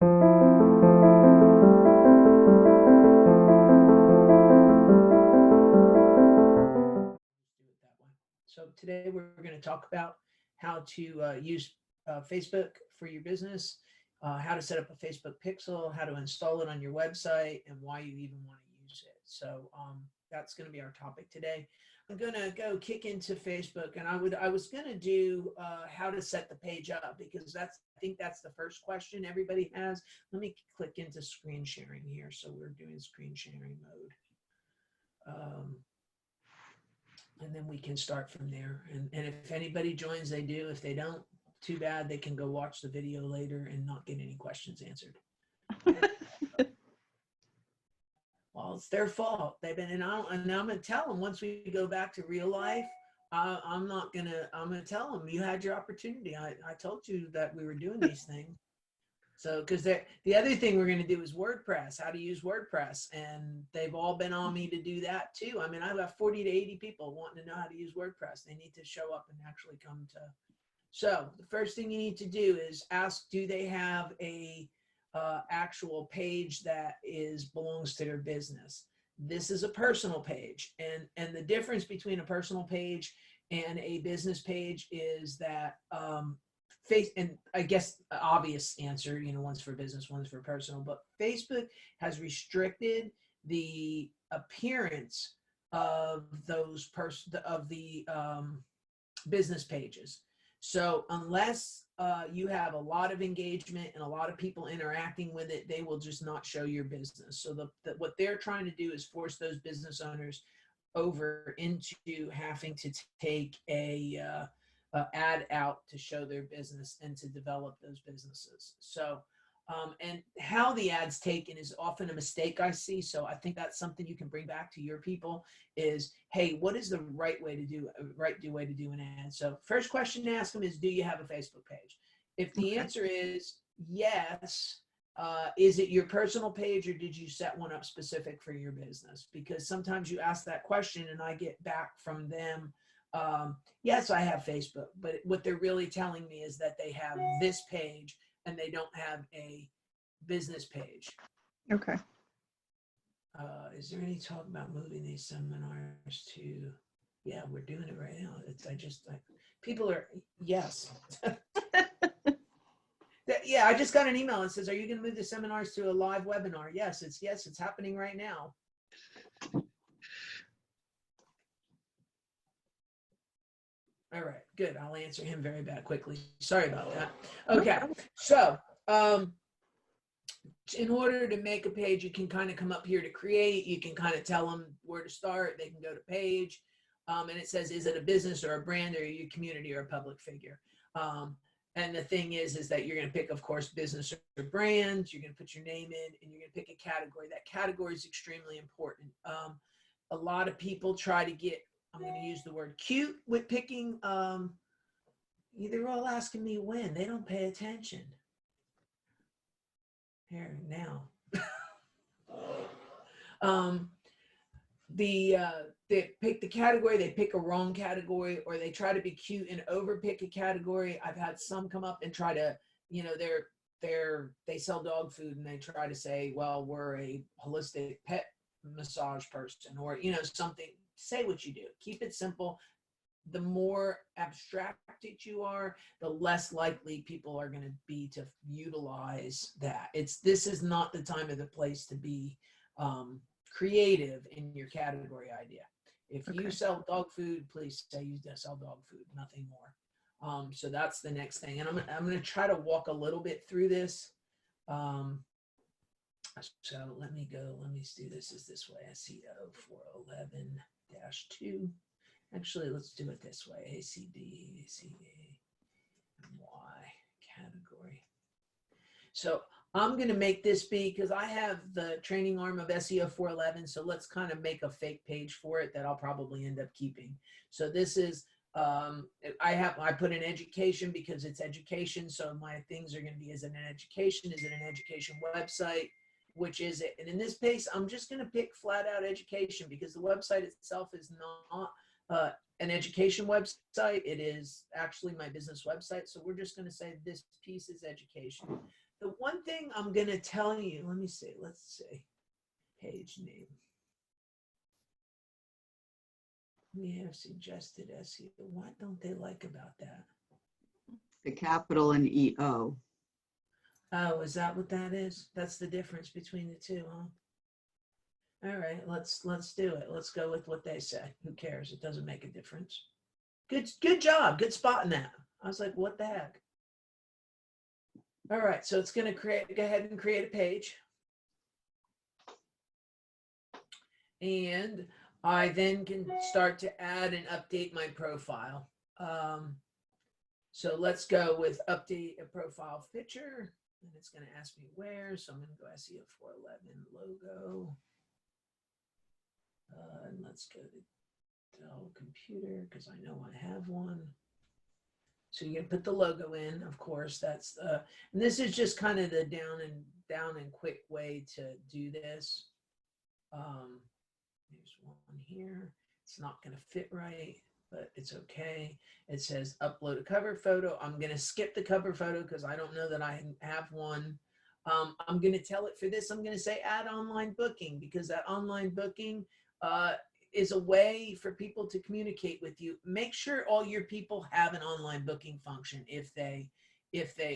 So today we're going to talk about how to use Facebook for your business, how to set up a Facebook pixel, how to install it on your website, and why you even want to use it. So that's going to be our topic today. I'm going to go kick into Facebook, and I was going to do how to set the page up, because I think that's the first question everybody has. Let me click into screen sharing here. So we're doing screen sharing mode. And then we can start from there. And if anybody joins, they do. If they don't, too bad. They can go watch the video later and not get any questions answered. Well, it's their fault. They've been, and I'm gonna tell them once we go back to real life. I'm gonna tell them you had your opportunity. I told you that we were doing these things. So, because the other thing we're going to do is WordPress, how to use WordPress. And they've all been on me to do that too. I mean, I've got 40 to 80 people wanting to know how to use WordPress. They need to show up and actually come to. So the first thing you need to do is ask, do they have a actual page that belongs to their business? This is a personal page. And the difference between a personal page and a business page is that, and I guess obvious answer, one's for business, one's for personal, but Facebook has restricted the appearance of those business pages. So unless you have a lot of engagement and a lot of people interacting with it, they will just not show your business. So what they're trying to do is force those business owners over into having to take a ad out to show their business and to develop those businesses. So, and how the ad's taken is often a mistake I see. So I think that's something you can bring back to your people is, hey, what is the right way to do an ad? So first question to ask them is, do you have a Facebook page? If the answer is yes, is it your personal page or did you set one up specific for your business? Because sometimes you ask that question and I get back from them, yes, I have Facebook, but what they're really telling me is that they have this page and they don't have a business page. Okay. Is there any talk about moving these seminars to, yeah, we're doing it right now. People are, yes. Yeah, I just got an email that says, are you going to move the seminars to a live webinar? Yes, it's happening right now. All right, good. I'll answer him very quickly. Sorry about that. Okay, so in order to make a page, you can kind of come up here to create. You can kind of tell them where to start. They can go to page, and it says, is it a business or a brand, or are you a community or a public figure? And the thing is that you're going to pick, of course, business or brand. You're going to put your name in, and you're going to pick a category. That category is extremely important. A lot of people try to get, I'm going to use the word cute with picking. They're all asking me when. They don't pay attention. Here, now. They pick the category, they pick a wrong category, or they try to be cute and overpick a category. I've had some come up and try to, they sell dog food and they try to say, well, we're a holistic pet massage person, or, something. Say what you do. Keep it simple. The more abstracted you are, the less likely people are going to be to utilize that. This is not the time or the place to be creative in your category idea. If you sell dog food, please say you sell dog food, nothing more. So that's the next thing. And I'm going to try to walk a little bit through this. So let me do this way. SEO 411-2. Actually, let's do it this way. ACD, Y category. So I'm going to make this be, because I have the training arm of SEO 411. So let's kind of make a fake page for it that I'll probably end up keeping. So this is, I put in education because it's education. So my things are going to be, is it an education? Is it an education website? Which is it? And in this case, I'm just going to pick flat out education because the website itself is not an education website. It is actually my business website. So we're just going to say this piece is education. The one thing I'm going to tell you, let me see, let's see, page name. We have suggested SEO. What don't they like about that? The capital and EO. Oh, is that what that is? That's the difference between the two, huh? All right, let's do it. Let's go with what they say. Who cares? It doesn't make a difference. Good job. Good spotting that. I was like, what the heck? All right, so it's going to go ahead and create a page. And I then can start to add and update my profile. So let's go with update a profile picture. And it's going to ask me where. So I'm going to go SEO 411 logo. And let's go to Dell computer because I know I have one. So you're going to put the logo in, of course. That's and this is just kind of the down and quick way to do this. There's one here. It's not going to fit right, but it's okay. It says upload a cover photo. I'm going to skip the cover photo because I don't know that I have one. I'm going to tell it for this. I'm going to say add online booking because that online booking is a way for people to communicate with you. Make sure all your people have an online booking function if they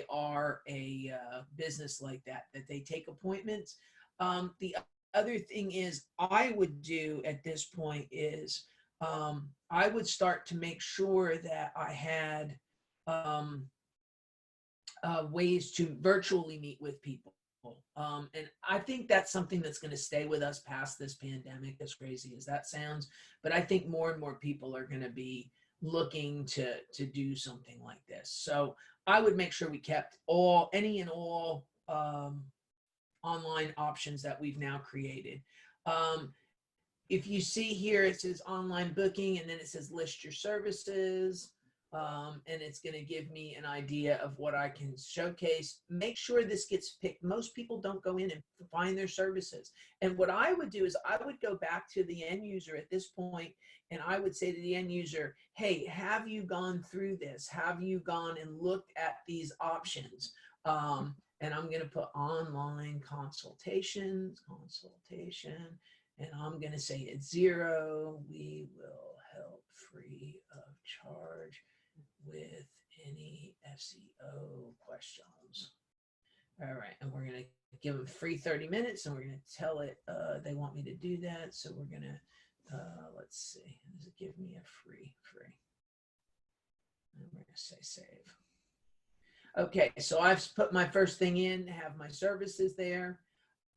are a business like that they take appointments. The other thing is I would do at this point is I would start to make sure that I had ways to virtually meet with people. And I think that's something that's going to stay with us past this pandemic, as crazy as that sounds. But I think more and more people are going to be looking to do something like this. So I would make sure we kept any and all online options that we've now created. If you see here, it says online booking, and then it says list your services. And it's going to give me an idea of what I can showcase. Make sure this gets picked. Most people don't go in and find their services. And what I would do is I would go back to the end user at this point, and I would say to the end user, hey, have you gone through this? Have you gone and looked at these options? And I'm going to put online consultation, and I'm going to say it's 0. We will help free of charge with any SEO questions. All right, and we're going to give them free 30 minutes, and we're going to tell it they want me to do that. So we're going to, let's see, does it give me a free? And we're going to say save. Okay, so I've put my first thing in, have my services there.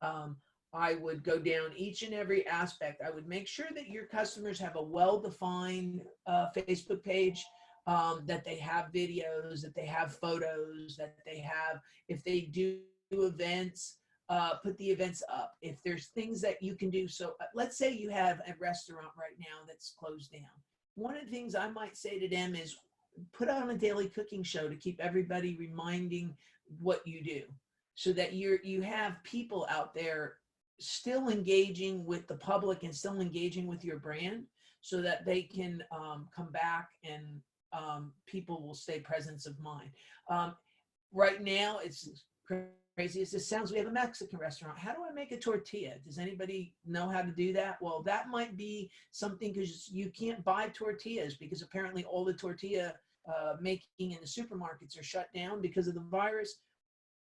I would go down each and every aspect. I would make sure that your customers have a well-defined Facebook page, that they have videos, that they have photos, that they have, if they do events, put the events up. If there's things that you can do. So let's say you have a restaurant right now that's closed down. One of the things I might say to them is put on a daily cooking show to keep everybody reminding what you do, so that you have people out there still engaging with the public and still engaging with your brand, so that they can come back and people will stay presence of mind. Right now, it's crazy as this sounds, we have a Mexican restaurant. How do I make a tortilla? Does anybody know how to do that? Well, that might be something, because you can't buy tortillas because apparently all the tortilla making in the supermarkets are shut down because of the virus.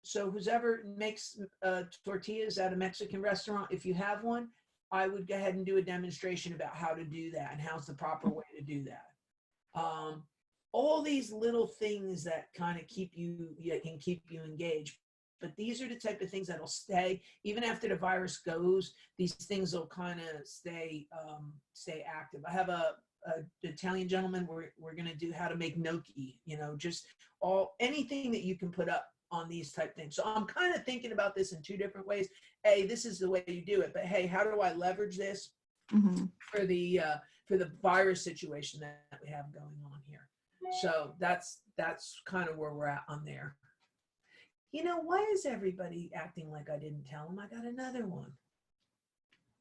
So whoever makes tortillas at a Mexican restaurant, if you have one, I would go ahead and do a demonstration about how to do that and how's the proper way to do that. All these little things that kind of can keep you engaged. But these are the type of things that'll stay even after the virus goes. These things will kind of stay active. I have a Italian gentleman. We're going to do how to make gnocchi. Just anything that you can put up on these type things. So I'm kind of thinking about this in two different ways. Hey, this is the way you do it. But hey, how do I leverage this for the virus situation that we have going on here? So that's kind of where we're at on there. Why is everybody acting like I didn't tell them? I got another one.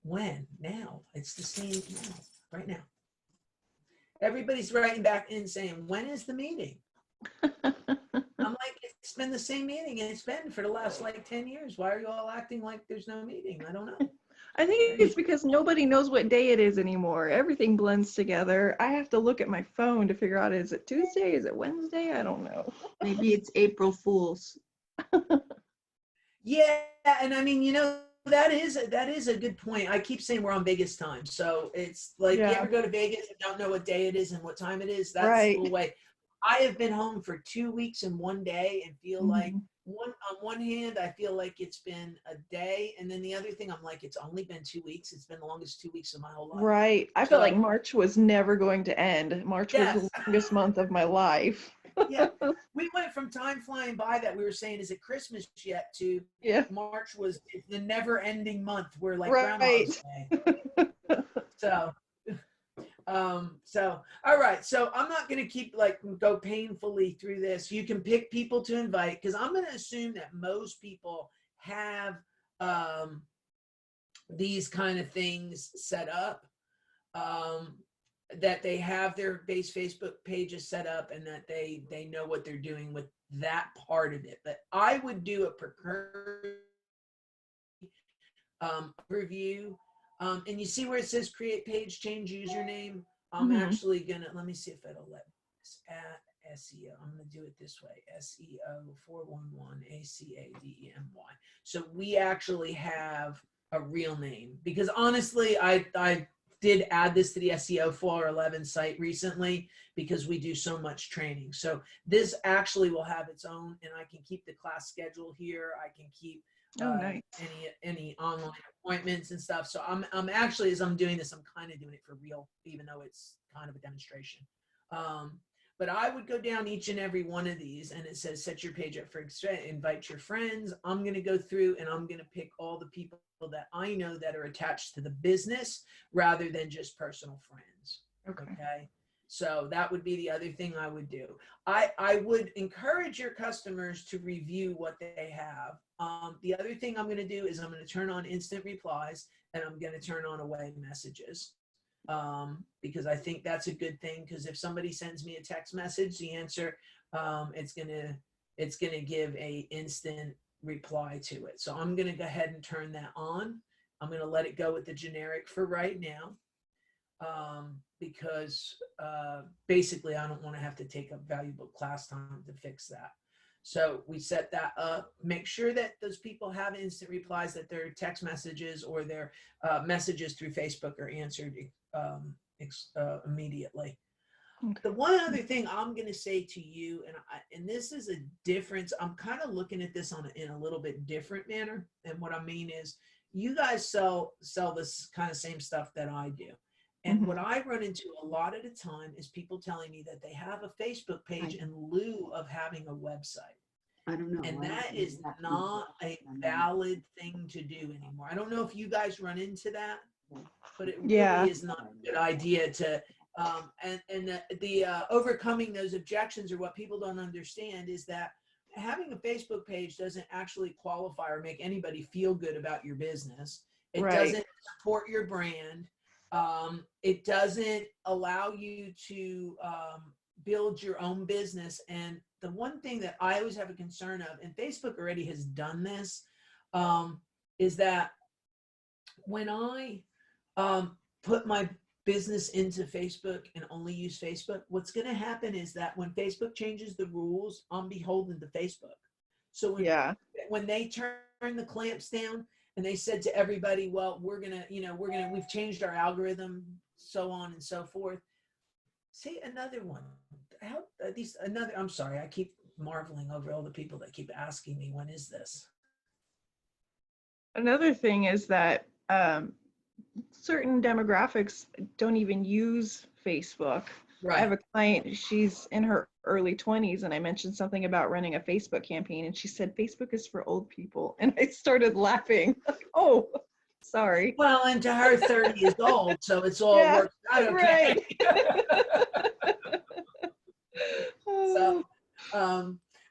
When? Now. It's the same now, right now. Everybody's writing back in saying, when is the meeting? I'm like, it's it's been the same meeting, and it's been for the last like 10 years. Why are you all acting like there's no meeting? I don't know. I think it's because nobody knows what day it is anymore. Everything blends together. I have to look at my phone to figure out, is it Tuesday? Is it Wednesday? I don't know. Maybe it's April Fool's. Yeah, and I mean, that is a good point. I keep saying we're on Vegas time, so it's like you Yeah. ever go to Vegas and don't know what day it is and what time it is. That's Right. the way. I have been home for 2 weeks and one day, and feel like Mhm. on one hand, I feel like it's been a day, and then the other thing, I'm like, it's only been 2 weeks. It's been the longest 2 weeks of my whole life. Right. I felt like So, March was never going to end. March was yes. the longest month of my life. Yeah, we went from time flying by that we were saying, is it Christmas yet, to Yeah. March was the never-ending month. We're like Right. Groundhog's Day. So all right. So I'm not going to keep go painfully through this. You can pick people to invite, because I'm going to assume that most people have these kind of things set up. That they have their base Facebook pages set up, and that they know what they're doing with that part of it. But I would do a review. And you see where it says create page, change username. I'm Mhm. actually gonna, let me see if it'll let us at SEO. I'm gonna do it this way: SEO 411 ACADEMY. So we actually have a real name, because honestly, I did add this to the SEO 411 site recently because we do so much training. So this actually will have its own, and I can keep the class schedule here. I can keep Oh, nice. any online appointments and stuff. So I'm actually, as I'm doing this, I'm kind of doing it for real, even though it's kind of a demonstration. But I would go down each and every one of these, and it says set your page up for invite your friends. I'm going to go through and I'm going to pick all the people that I know that are attached to the business rather than just personal friends. Okay. So that would be the other thing I would do. I would encourage your customers to review what they have. The other thing I'm going to do is I'm going to turn on instant replies, and I'm going to turn on away messages, because I think that's a good thing. Because if somebody sends me a text message, the answer, it's gonna give a instant reply to it. So I'm going to go ahead and turn that on. I'm going to let it go with the generic for right now. Because basically I don't want to have to take up valuable class time to fix that. So we set that up. Make sure that those people have instant replies, that their text messages or their messages through Facebook are answered immediately. Okay. The one other thing I'm going to say to you, and this is a difference, I'm kind of looking at this in a little bit different manner. And what I mean is, you guys sell this kind of same stuff that I do. And what I run into a lot of the time is people telling me that they have a Facebook page in lieu of having a website. I don't know. And that is not a valid thing to do anymore. I don't know if you guys run into that, but it really is not a good idea to, the overcoming those objections, or what people don't understand, is that having a Facebook page doesn't actually qualify or make anybody feel good about your business. It doesn't support your brand. It doesn't allow you to build your own business. And the one thing that I always have a concern of, and Facebook already has done this, is that when I put my business into Facebook and only use Facebook, what's going to happen is that when Facebook changes the rules, I'm beholden to Facebook. So when they turn the clamps down, and they said to everybody, well, we've changed our algorithm, so on and so forth. Say another one. I'm sorry, I keep marveling over all the people that keep asking me, when is this? Another thing is that certain demographics don't even use Facebook. Right. I have a client, she's in her early 20s, and I mentioned something about running a Facebook campaign, and she said, Facebook is for old people. And I started laughing. Oh, sorry. Well, and to her, 30 is old, so it's all worked out okay. Right.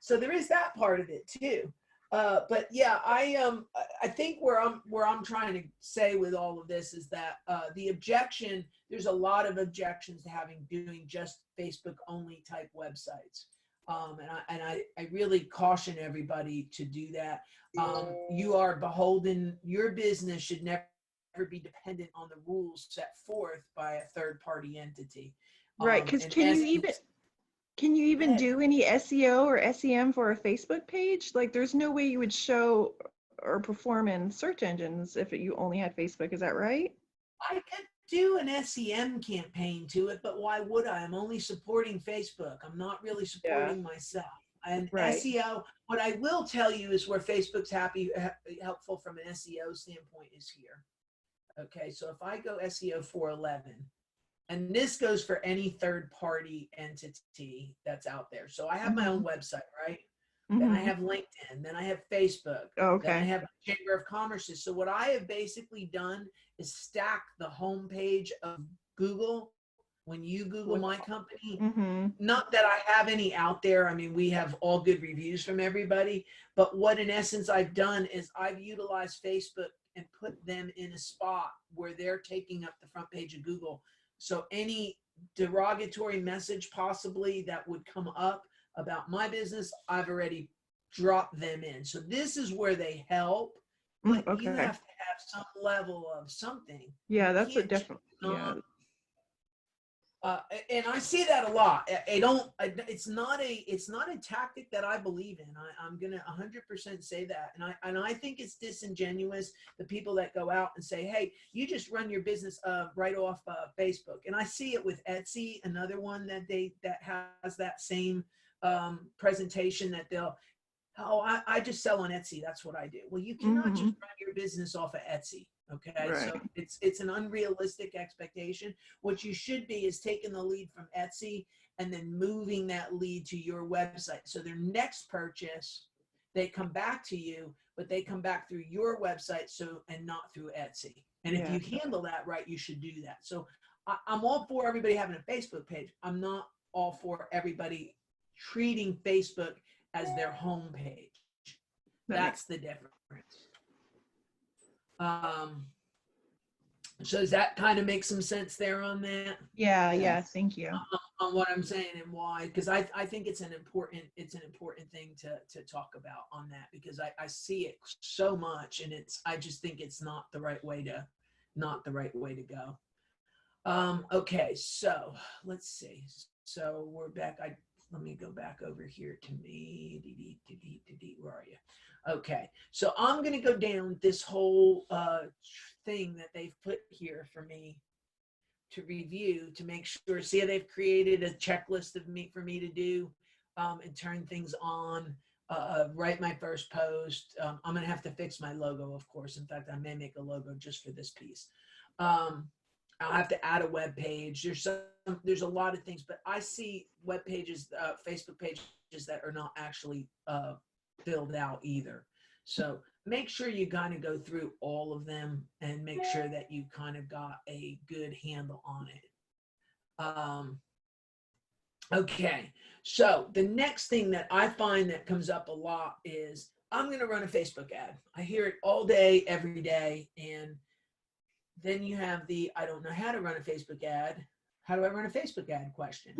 So there is that part of it too. But yeah, I think where I'm trying to say with all of this is that the objection, there's a lot of objections to doing just Facebook only type websites. I really caution everybody to do that. You are beholden, your business should never be dependent on the rules set forth by a third party entity. Right, because In can you even ahead. do any SEO or SEM for a Facebook page? Like, there's no way you would show or perform in search engines if you only had Facebook. Is that right? I could do an SEM campaign to it, but why would I? I'm only supporting Facebook. I'm not really Yeah. supporting myself. And Right. SEO, what I will tell you is where Facebook's helpful from an SEO standpoint is here. Okay, so if I go SEO 411, and this goes for any third party entity that's out there. So I have my own website, right? Then I Mm-hmm. have LinkedIn, then I have Facebook, Oh, then I okay. have Chamber of Commerce. So what I have basically done is stack the homepage of Google. When you Google my company, Mm-hmm. not that I have any out there. I mean, we have all good reviews from everybody, but what in essence I've done is I've utilized Facebook and put them in a spot where they're taking up the front page of Google. So any derogatory message possibly that would come up about my business, I've already dropped them in. So this is where they help, but you Okay. have to have some level of something. Yeah, You that's a can't just different. not Yeah. and I see that a lot. I don't. It's not a tactic that I believe in. I'm gonna 100% say that, and I think it's disingenuous the people that go out and say, "Hey, you just run your business right off Facebook." And I see it with Etsy, another one that has that same presentation that they'll. Oh, I just sell on Etsy. That's what I do. Well, you cannot Mm-hmm. just run your business off of Etsy. Okay, Right. so it's an unrealistic expectation. What you should be is taking the lead from Etsy and then moving that lead to your website. So their next purchase, they come back to you, but they come back through your website, so and not through Etsy. And if Yeah. you handle that right, you should do that. So I'm all for everybody having a Facebook page. I'm not all for everybody treating Facebook as their home page. That makes. That's the difference. Um, so does that kind of make some sense there on that? Yeah. Yeah. Yeah. Thank you. On what I'm saying and why? Because I think it's an important thing to talk about on that, because I see it so much, and I just think it's not the right way to go. Okay, so let's see. So we're back. Let me go back over here to me. Where are you? Okay, so I'm gonna go down this whole thing that they've put here for me to review to make sure. See how they've created a checklist for me to do and turn things on. Write my first post. I'm gonna have to fix my logo, of course. In fact, I may make a logo just for this piece. I'll have to add a web page. There's a lot of things, but I see web pages, Facebook pages that are not actually filled out either. So make sure you kind of go through all of them and make sure that you kind of got a good handle on it. Okay, so the next thing that I find that comes up a lot is I'm going to run a Facebook ad. I hear it all day, every day, and then you have the I don't know how to run a Facebook ad. How do I run a Facebook ad question?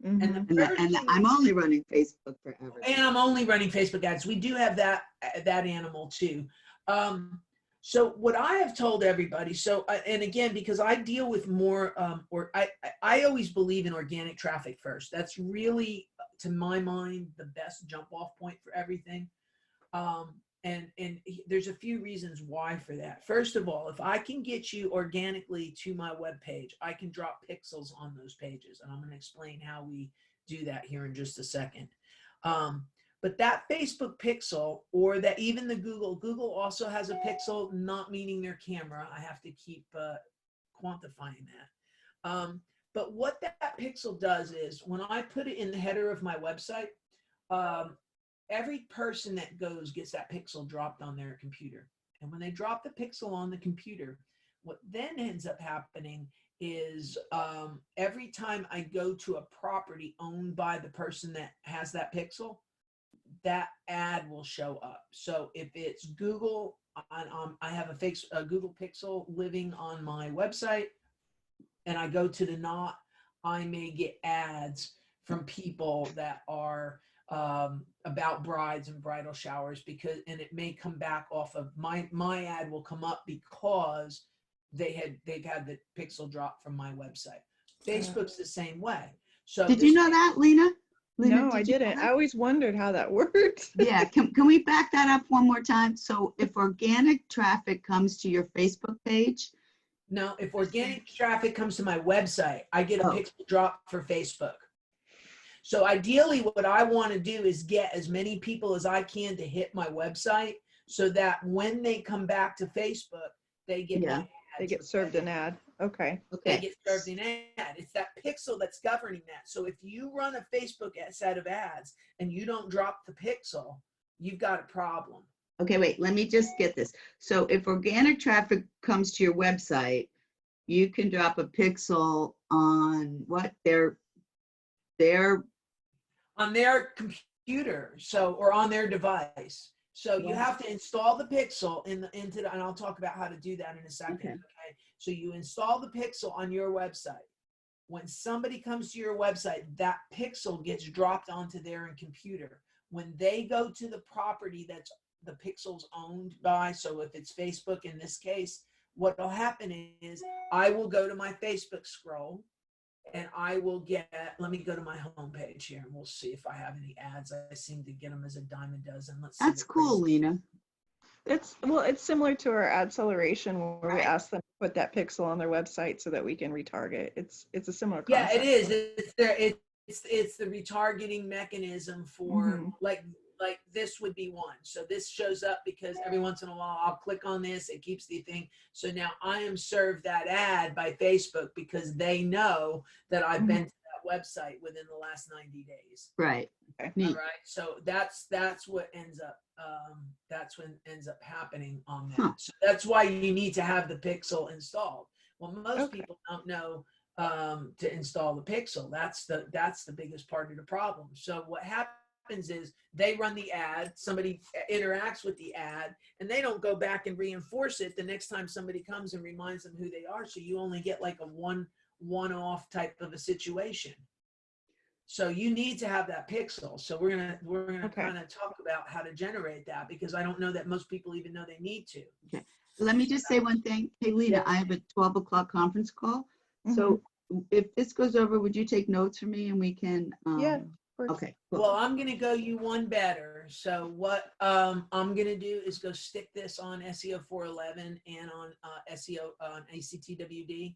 Mm-hmm. And the first And thing I'm only running Facebook forever. and I'm only running Facebook ads. We do have that animal too. So what I have told everybody, and again, because I deal with more, or I always believe in organic traffic first. That's really, to my mind, the best jump off point for everything. And there's a few reasons why for that. First of all, if I can get you organically to my webpage, I can drop pixels on those pages. And I'm going to explain how we do that here in just a second. But that Facebook pixel, or that even the Google also has a pixel, not meaning their camera. I have to keep quantifying that. But what that pixel does is when I put it in the header of my website, every person that goes gets that pixel dropped on their computer. And when they drop the pixel on the computer, what then ends up happening is every time I go to a property owned by the person that has that pixel, that ad will show up. So if it's Google, I have a Google Pixel living on my website, and I go to the Knot, I may get ads from people that are about brides and bridal showers, because, and it may come back off of my ad will come up because they've had the pixel drop from my website. Facebook's the same way. So Did you know that, Lena? Lena, No, I did you know didn't. that? I always wondered how that worked. Yeah, can we back that up one more time? So if organic traffic comes to your Facebook page, No, if organic traffic comes to my website, I get a Oh. pixel drop for Facebook. So ideally, what I want to do is get as many people as I can to hit my website, so that when they come back to Facebook, they get Yeah. my ads. They get served an ad. Okay. They okay, get served an ad. It's that pixel that's governing that. So if you run a Facebook set of ads and you don't drop the pixel, you've got a problem. okay, wait, let me just get this. So if organic traffic comes to your website, you can drop a pixel on what their On their computer, so, or on their device. So you Yeah. have to install the pixel into the, and I'll talk about how to do that in a second. Okay. Okay. So you install the pixel on your website. When somebody comes to your website, that pixel gets dropped onto their computer. When they go to the property that's the pixel's owned by, so if it's Facebook in this case, what will happen is I will go to my Facebook scroll, and I will get, let me go to my homepage here and we'll see if I have any ads. I seem to get them as a dime a dozen. Let's see. That's the cool, crazy- Lena. It's similar to our acceleration where we Right. ask them to put that pixel on their website so that we can retarget. It's a similar Yeah, concept. it is. It's the retargeting mechanism for Mhm. like this would be one. So this shows up because every once in a while I'll click on this, it keeps the thing. So now I am served that ad by Facebook because they know that I've been to that website within the last 90 days. Right. Okay. All Neat. right. So that's what ends up that's when ends up happening on that. Huh. So that's why you need to have the pixel installed. Well, most Okay. people don't know to install the pixel. That's the biggest part of the problem. So what happens is they run the ad, somebody interacts with the ad, and they don't go back and reinforce it the next time somebody comes and reminds them who they are. So you only get like a one-off type of a situation. So you need to have that pixel. So we're gonna Okay. kind of talk about how to generate that, because I don't know that most people even know they need to. Let me just say one thing. Hey, Lena, I have a 12 o'clock conference call. So if this goes over, would you take notes for me and we can? Yeah, of course. Okay, cool. Well, I'm gonna go you one better. So what I'm gonna do is go stick this on SEO 411 and on SEO on ACTWD.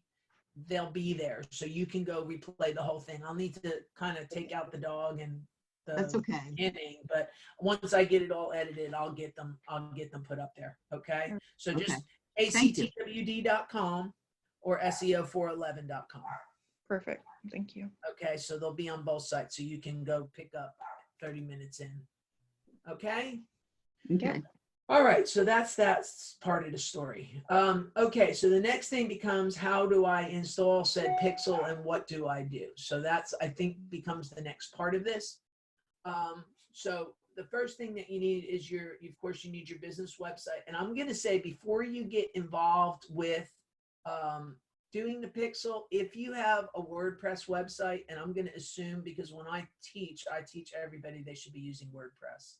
They'll be there, so you can go replay the whole thing. I'll need to kind of take out the dog and That's the okay. beginning, but once I get it all edited, I'll get them put up there. Okay. So just Thank you. actwd.com or SEO411.com. Perfect. Thank you. Okay. So they'll be on both sites, so you can go pick up 30 minutes in. Okay. Okay. All right, so that's part of the story. Okay, so the next thing becomes, how do I install said pixel and what do I do? So that's, I think, becomes the next part of this. So the first thing that you need is of course, you need your business website. And I'm going to say, before you get involved with doing the pixel, if you have a WordPress website, and I'm going to assume, because when I teach everybody they should be using WordPress.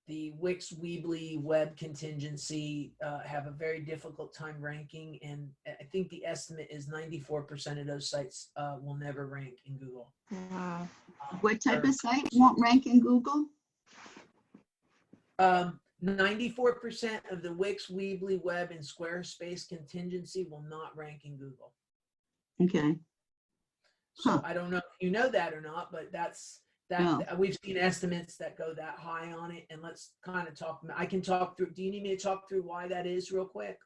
The Wix Weebly web contingency have a very difficult time ranking, and I think the estimate is 94% of those sites will never rank in Google. Wow. What type of site won't rank in Google? 94% of the Wix Weebly web and Squarespace contingency will not rank in Google. Okay. So Huh. I don't know if you know that or not, but that's that. No. We've seen estimates that go that high on it, and let's kind of talk. I can talk through. Do you need me to talk through why that is real quick?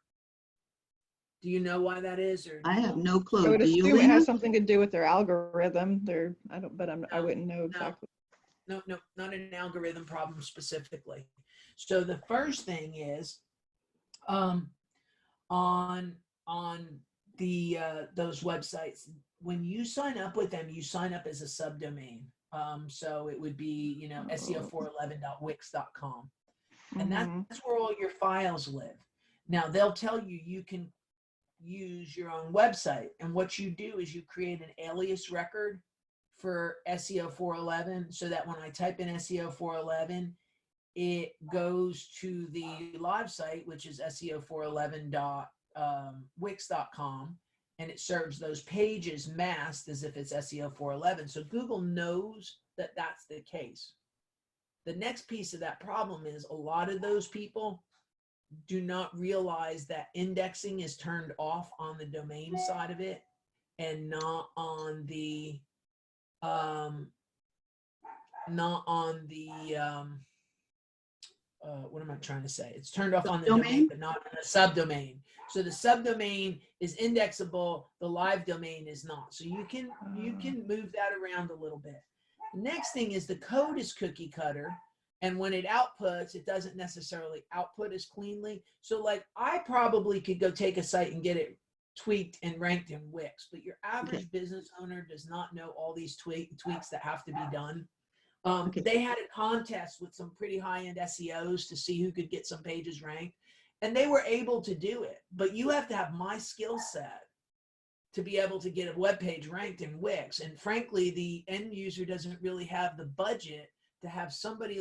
Do you know why that is, or I have no I clue. would Do you, assume it Lena? has something to do with their algorithm. I wouldn't know exactly. No, not an algorithm problem specifically. So the first thing is, on the those websites, when you sign up with them, you sign up as a subdomain. So it would be, SEO411.wix.com, and Mhm. that's where all your files live. Now they'll tell you you can use your own website, and what you do is you create an alias record for SEO 411 so that when I type in SEO 411, it goes to the live site, which is SEO411.wix.com, and it serves those pages masked as if it's SEO 411. So Google knows that that's the case. The next piece of that problem is a lot of those people do not realize that indexing is turned off on the domain side of it and not on the what am I trying to say? It's turned off on the domain, but not on the subdomain. So the subdomain is indexable, the live domain is not. So you can move that around a little bit. The next thing is the code is cookie cutter, and when it outputs, it doesn't necessarily output as cleanly. So like I probably could go take a site and get it tweaked and ranked in Wix, but your average business owner does not know all these tweaks that have to be done. They had a contest with some pretty high-end SEOs to see who could get some pages ranked, and they were able to do it. But you have to have my skill set to be able to get a web page ranked in Wix. And frankly, the end user doesn't really have the budget to have somebody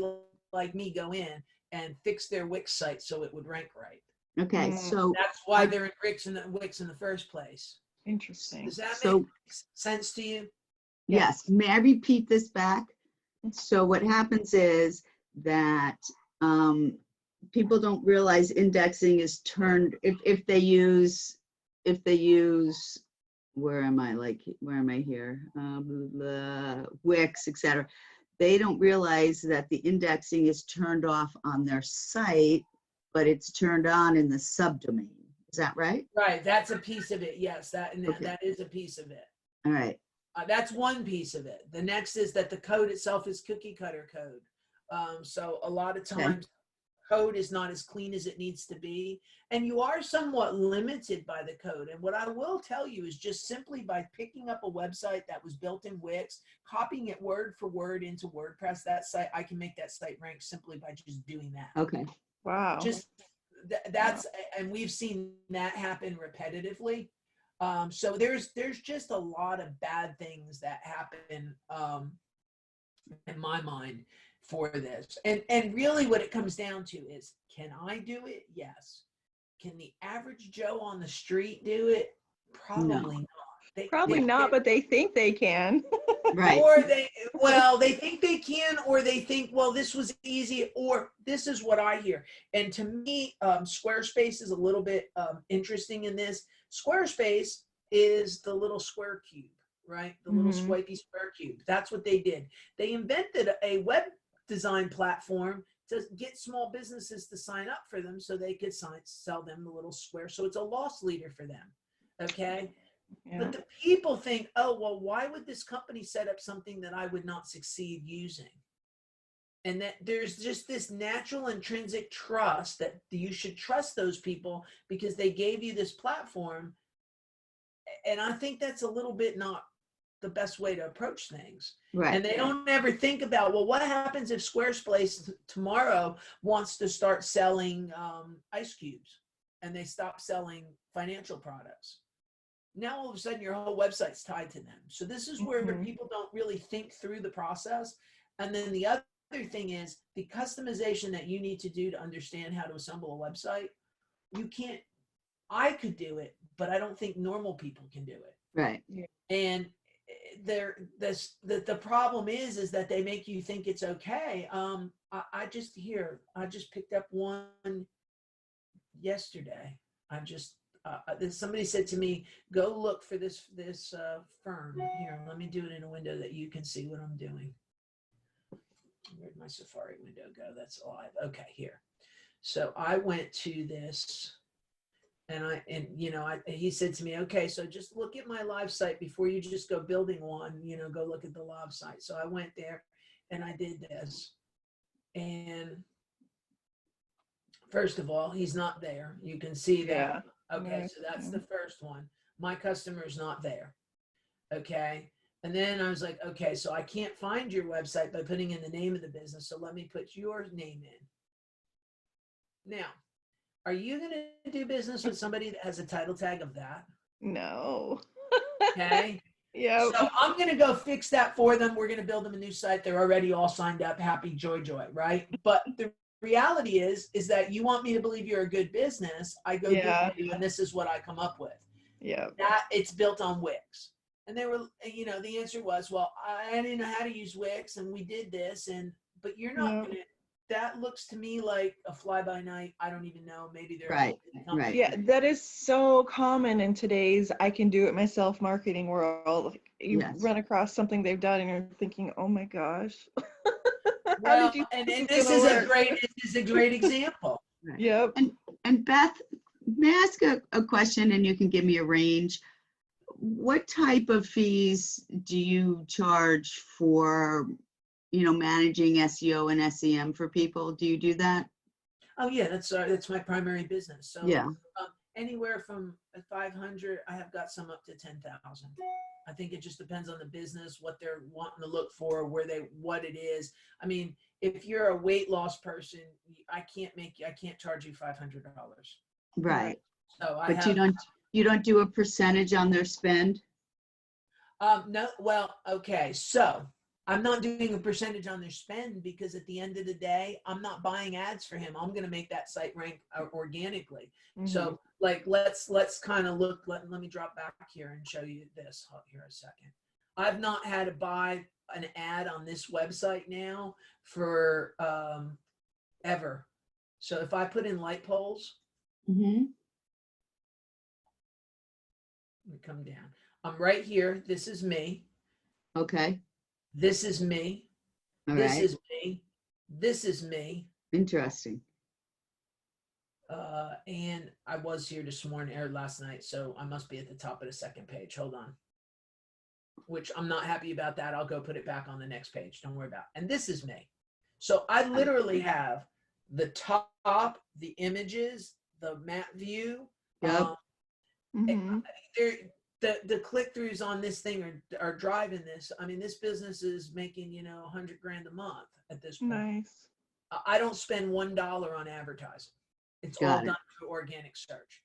like me go in and fix their Wix site so it would rank right. Okay, so that's why they're in Wix in the first place. Interesting. Does that make sense to you? Yes. May I repeat this back? So what happens is that people don't realize indexing is turned, if they use, where am I here? Wix, etc. They don't realize that the indexing is turned off on their site, but it's turned on in the subdomain. Is that right? Right. That's a piece of it. Yes, that is a piece of it. All right. That's one piece of it. The next is that the code itself is cookie cutter code. So a lot of times code is not as clean as it needs to be. And you are somewhat limited by the code. And what I will tell you is just simply by picking up a website that was built in Wix, copying it word for word into WordPress, that site, I can make that site rank simply by just doing that. Okay. Wow. Just and we've seen that happen repetitively. So there's just a lot of bad things that happen in my mind for this. And really what it comes down to is, can I do it? Yes. Can the average Joe on the street do it? Probably not. Probably not, but they think they can. Right. Or they think they can, or they think, well, this was easy, or this is what I hear. And to me, Squarespace is a little bit interesting in this. Squarespace is the little square cube, right? The little swipey square cube. That's what they did. They invented a web design platform to get small businesses to sign up for them so they could sell them the little square. So it's a loss leader for them. Okay. Yeah. But the people think, oh, well, why would this company set up something that I would not succeed using? And that there's just this natural intrinsic trust that you should trust those people because they gave you this platform. And I think that's a little bit not the best way to approach things. Right. And they don't ever think about, well, what happens if Squarespace tomorrow wants to start selling ice cubes and they stop selling financial products? Now all of a sudden your whole website's tied to them. So this is where people don't really think through the process. And then the other thing is the customization that you need to do to understand how to assemble a website. You can't, I could do it, but I don't think normal people can do it. Right. And the problem is that they make you think it's okay. I just picked up one yesterday. Somebody said to me, go look for this firm. Here, let me do it in a window that you can see what I'm doing. Where'd my Safari window go? That's live. Okay, here. So I went to this and he said to me, okay, so just look at my live site before you just go building one, go look at the live site. So I went there and I did this. And first of all, he's not there. You can see that. Yeah. Okay, so that's the first one. My customer is not there. Okay. And then I was like, okay, so I can't find your website by putting in the name of the business. So let me put your name in. Now, are you going to do business with somebody that has a title tag of that? No. Okay. Yeah. So I'm going to go fix that for them. We're going to build them a new site. They're already all signed up. Happy, joy, joy, right? But the reality is that you want me to believe you're a good business. I go Yeah. Google you, and this is what I come up with. Yeah. That it's built on Wix. And they were, the answer was, well, I didn't know how to use Wix, and we did this, but you're not Yeah. going to. That looks to me like a fly by night. I don't even know. Maybe they're Right, a company. right. Yeah, that is so common in today's I can do it myself marketing world. Like, you Yes. run across something they've done and you're thinking, oh my gosh. How Well, did you and think this gonna is work? a great example. Right. Yep. And Beth, may I ask a question and you can give me a range? What type of fees do you charge for, managing SEO and SEM for people? Do you do that? Oh yeah, that's my primary business. So Yeah. anywhere from 500, I have got some up to 10,000. I think it just depends on the business, what they're wanting to look for, what it is. I mean, if you're a weight loss person, I can't charge you $500. Right. So I But have, you don't do a percentage on their spend? no, well, okay. So I'm not doing a percentage on their spend because at the end of the day, I'm not buying ads for him. I'm going to make that site rank organically. Mhm. So like, let's kind of look, let me drop back here and show you this. Hold here a second. I've not had to buy an ad on this website now for ever. So if I put in light poles, Mm-hmm. let me come down. I'm right here. This is me. Okay. This is me. All This right. is me. This is me. Interesting. And I was here this morning or last night, so I must be at the top of the second page. Hold on. Which I'm not happy about that. I'll go put it back on the next page. Don't worry about it. And this is me. So I literally have the top, the images, the map view. Yep. Mhm. The click-throughs on this thing are driving this. I mean, this business is making, 100 grand a month at this point. Nice. I don't spend $1 on advertising. It's all Got it. done through organic search.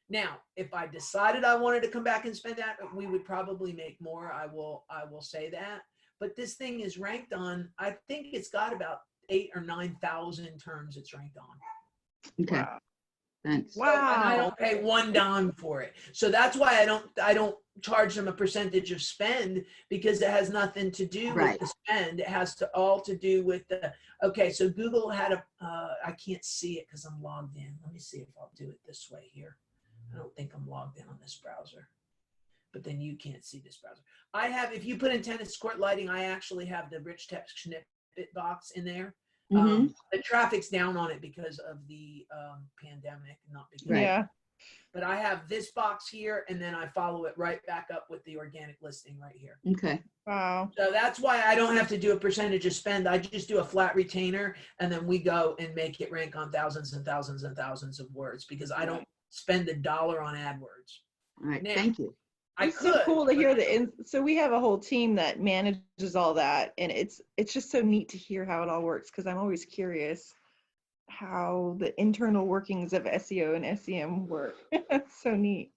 Now, if I decided I wanted to come back and spend that, we would probably make more. I will say that. But this thing is ranked on, I think it's got about 8,000 or 9,000 terms it's ranked on. Okay. Wow. Thanks. So, and I Wow. don't pay $1 for it. So that's why I don't charge them a percentage of spend, because it has nothing to do Right. with the spend. It has all to do with okay, so Google had I can't see it because I'm logged in. Let me see if I'll do it this way here. I don't think I'm logged in on this browser, but then you can't see this browser. I have, if you put in tennis court lighting, I actually have the rich text snippet box in there. Mhm. The traffic's down on it because of the pandemic, not because. Right. Yeah. But I have this box here, and then I follow it right back up with the organic listing right here. Okay. Wow. So that's why I don't have to do a percentage of spend. I just do a flat retainer, and then we go and make it rank on thousands and thousands and thousands of words, because I don't spend $1 on AdWords. All right. Now, Thank you. I It's could. so cool to but hear I that. don't. So we have a whole team that manages all that, and it's just so neat to hear how it all works, because I'm always curious how the internal workings of SEO and SEM work. It's so neat.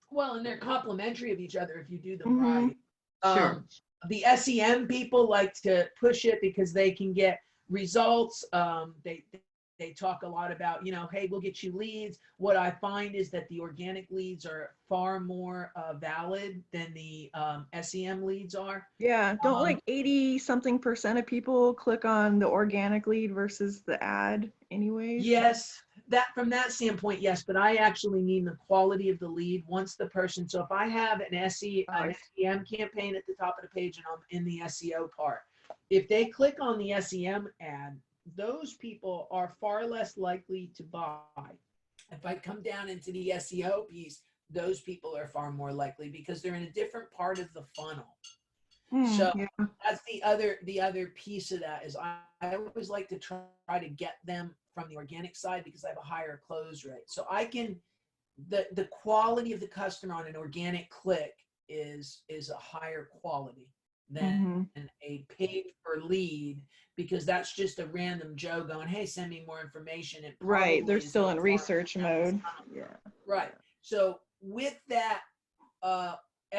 Well, and they're complementary of each other if you do them Mhm. right. Sure. The SEM people like to push it because they can get results. They talk a lot about, hey, we'll get you leads. What I find is that the organic leads are far more valid than the SEM leads are. Yeah. Don't Um, like 80-something% of people click on the organic lead versus the ad anyways? Yes, that from that standpoint, yes, but I actually mean the quality of the lead once the person. So if I have an an SEM campaign at the top of the page and I'm in the SEO part, if they click on the SEM ad, those people are far less likely to buy. If I come down into the SEO piece, those people are far more likely because they're in a different part of the funnel. So Yeah. that's the other piece of that is I always like to try to get them from the organic side because I have a higher close rate. So I can the quality of the customer on an organic click is a higher quality than a paid for lead, because that's just a random Joe going, hey, send me more information. It Right. They're probably is still no in farther research down the mode. funnel. Yeah. Right. So with that,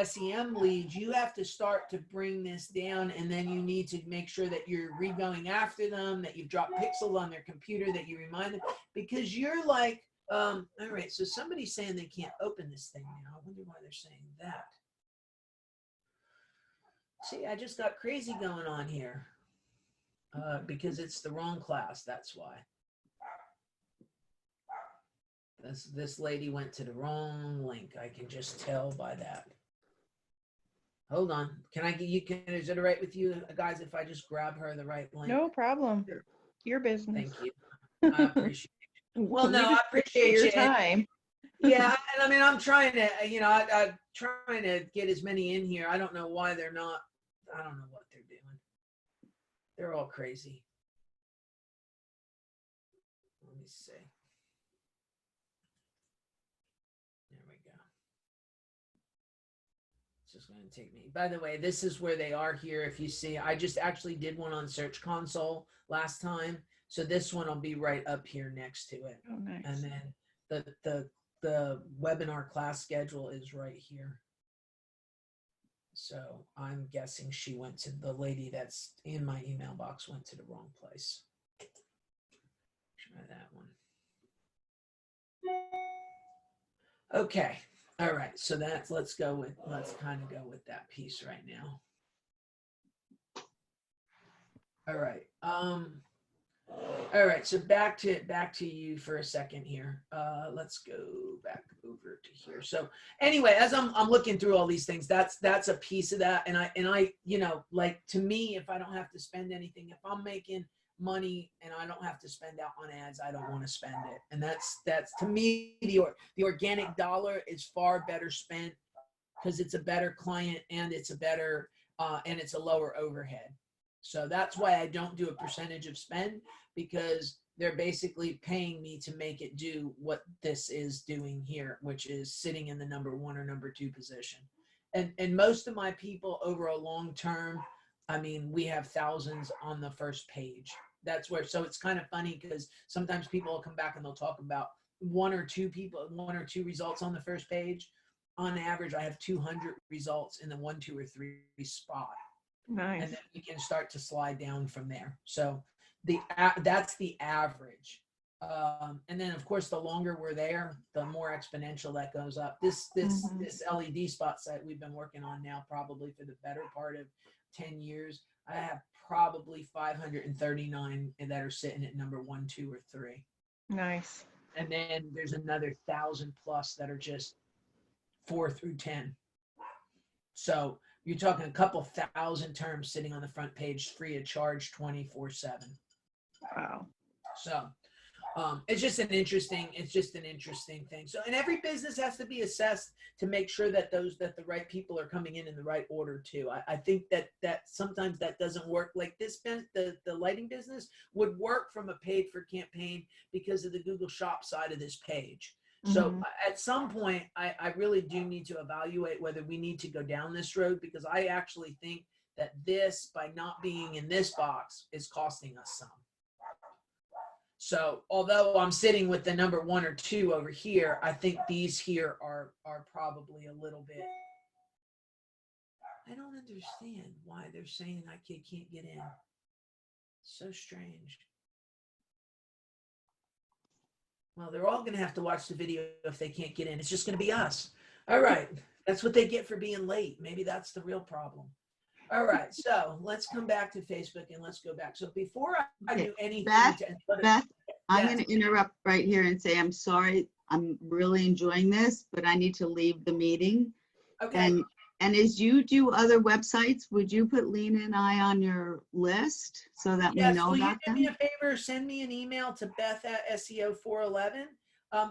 SEM leads, you have to start to bring this down, and then you need to make sure that you're re-going after them, that you've dropped pixels on their computer, that you remind them, because you're like, all right, so somebody's saying they can't open this thing now. I wonder why they're saying that. See, I just got crazy going on here because it's the wrong class. That's why. This lady went to the wrong link. I can just tell by that. Hold on. Can I get you? Is it all right with you guys if I just grab her the right link? No problem. Your business. Thank you. I appreciate it. Well, no, We I just appreciate your you. time. Yeah, and I mean, I'm trying to, I'm trying to get as many in here. I don't know why they're not. I don't know what they're doing. They're all crazy. Let me see. There we go. It's just going to take me. By the way, this is where they are here. If you see, I just actually did one on Search Console last time. So this one will be right up here next to it. Oh, nice. And then the webinar class schedule is right here. So I'm guessing she went to the lady that's in my email box went to the wrong place. Try that one. Okay. All right. So let's kind of go with that piece right now. All right. All right, so back to you for a second here. Let's go back over to here. So anyway, as I'm looking through all these things, that's a piece of that. And I, like, to me, if I don't have to spend anything, if I'm making money and I don't have to spend out on ads, I don't want to spend it. And that's to me, the organic dollar is far better spent because it's a better client and it's a better and it's a lower overhead. So that's why I don't do a percentage of spend, because they're basically paying me to make it do what this is doing here, which is sitting in the number 1 or number 2 position. And most of my people over a long term, I mean, we have thousands on the first page. That's where, so it's kind of funny because sometimes people will come back and they'll talk about 1 or 2 results on the first page. On average, I have 200 results in the 1, 2, or 3 spot. Nice. And then we can start to slide down from there. So that's the average. And then of course, the longer we're there, the more exponential that goes up. This LED spot site we've been working on now probably for the better part of 10 years. I have probably 539 that are sitting at number 1, 2, or 3. Nice. And then there's another 1,000 plus that are just 4 through 10. So you're talking a couple thousand terms sitting on the front page, free of charge, 24/7. Wow. So it's just an interesting thing. So, and every business has to be assessed to make sure that the right people are coming in the right order too. I think that sometimes that doesn't work. Like this, the lighting business would work from a paid for campaign because of the Google Shop side of this page. So at some point, I really do need to evaluate whether we need to go down this road, because I actually think that this, by not being in this box, is costing us some. So although I'm sitting with the number 1 or 2 over here, I think these here are probably a little bit. I don't understand why they're saying I can't get in. So strange. Well, they're all going to have to watch the video if they can't get in. It's just going to be us. All right. That's what they get for being late. Maybe that's the real problem. All right. So let's come back to Facebook and let's go back. So before I do anything. Beth, I'm going to interrupt right here and say, I'm sorry. I'm really enjoying this, but I need to leave the meeting. Okay. And as you do other websites, would you put Lena and I on your list so that we know will about you do them? me a favor? Send me an email to Beth@SEO411.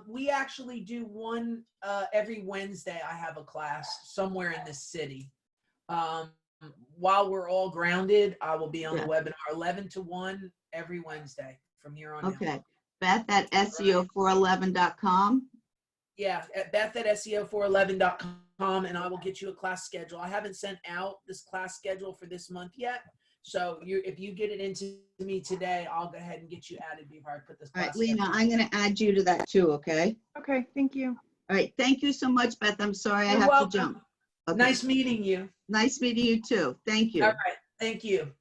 We actually do one every Wednesday. I have a class somewhere in this city. While we're all grounded, I will be on the webinar 11 to 1 every Wednesday from here on out. Okay. Beth@SEO411.com. Yeah, at Beth@SEO411.com, and I will get you a class schedule. I haven't sent out this class schedule for this month yet. So if you get it into me today, I'll go ahead and get you added before I put this class. All right, Lena, I'm going to add you to that too, okay? Okay, thank you. All right, thank you so much, Beth. I'm sorry I You're have welcome. to jump. Okay. Nice meeting you. Nice meeting you too. Thank All you. right. Thank you.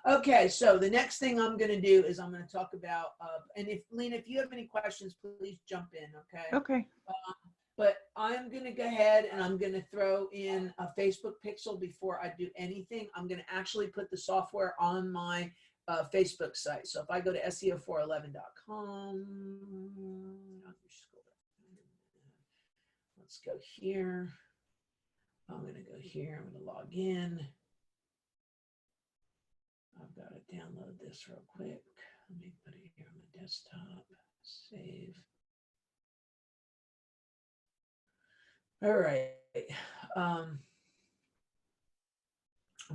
Okay, so the next thing I'm going to do is I'm going to talk about, and if Lena, if you have any questions, please jump in, okay? Okay. But I'm going to go ahead and I'm going to throw in a Facebook pixel before I do anything. I'm going to actually put the software on my Facebook site. So if I go to SEO411.com, let's go here. I'm going to go here. I'm going to log in. I've got to download this real quick. Let me put it here on the desktop. Save. All right. I'm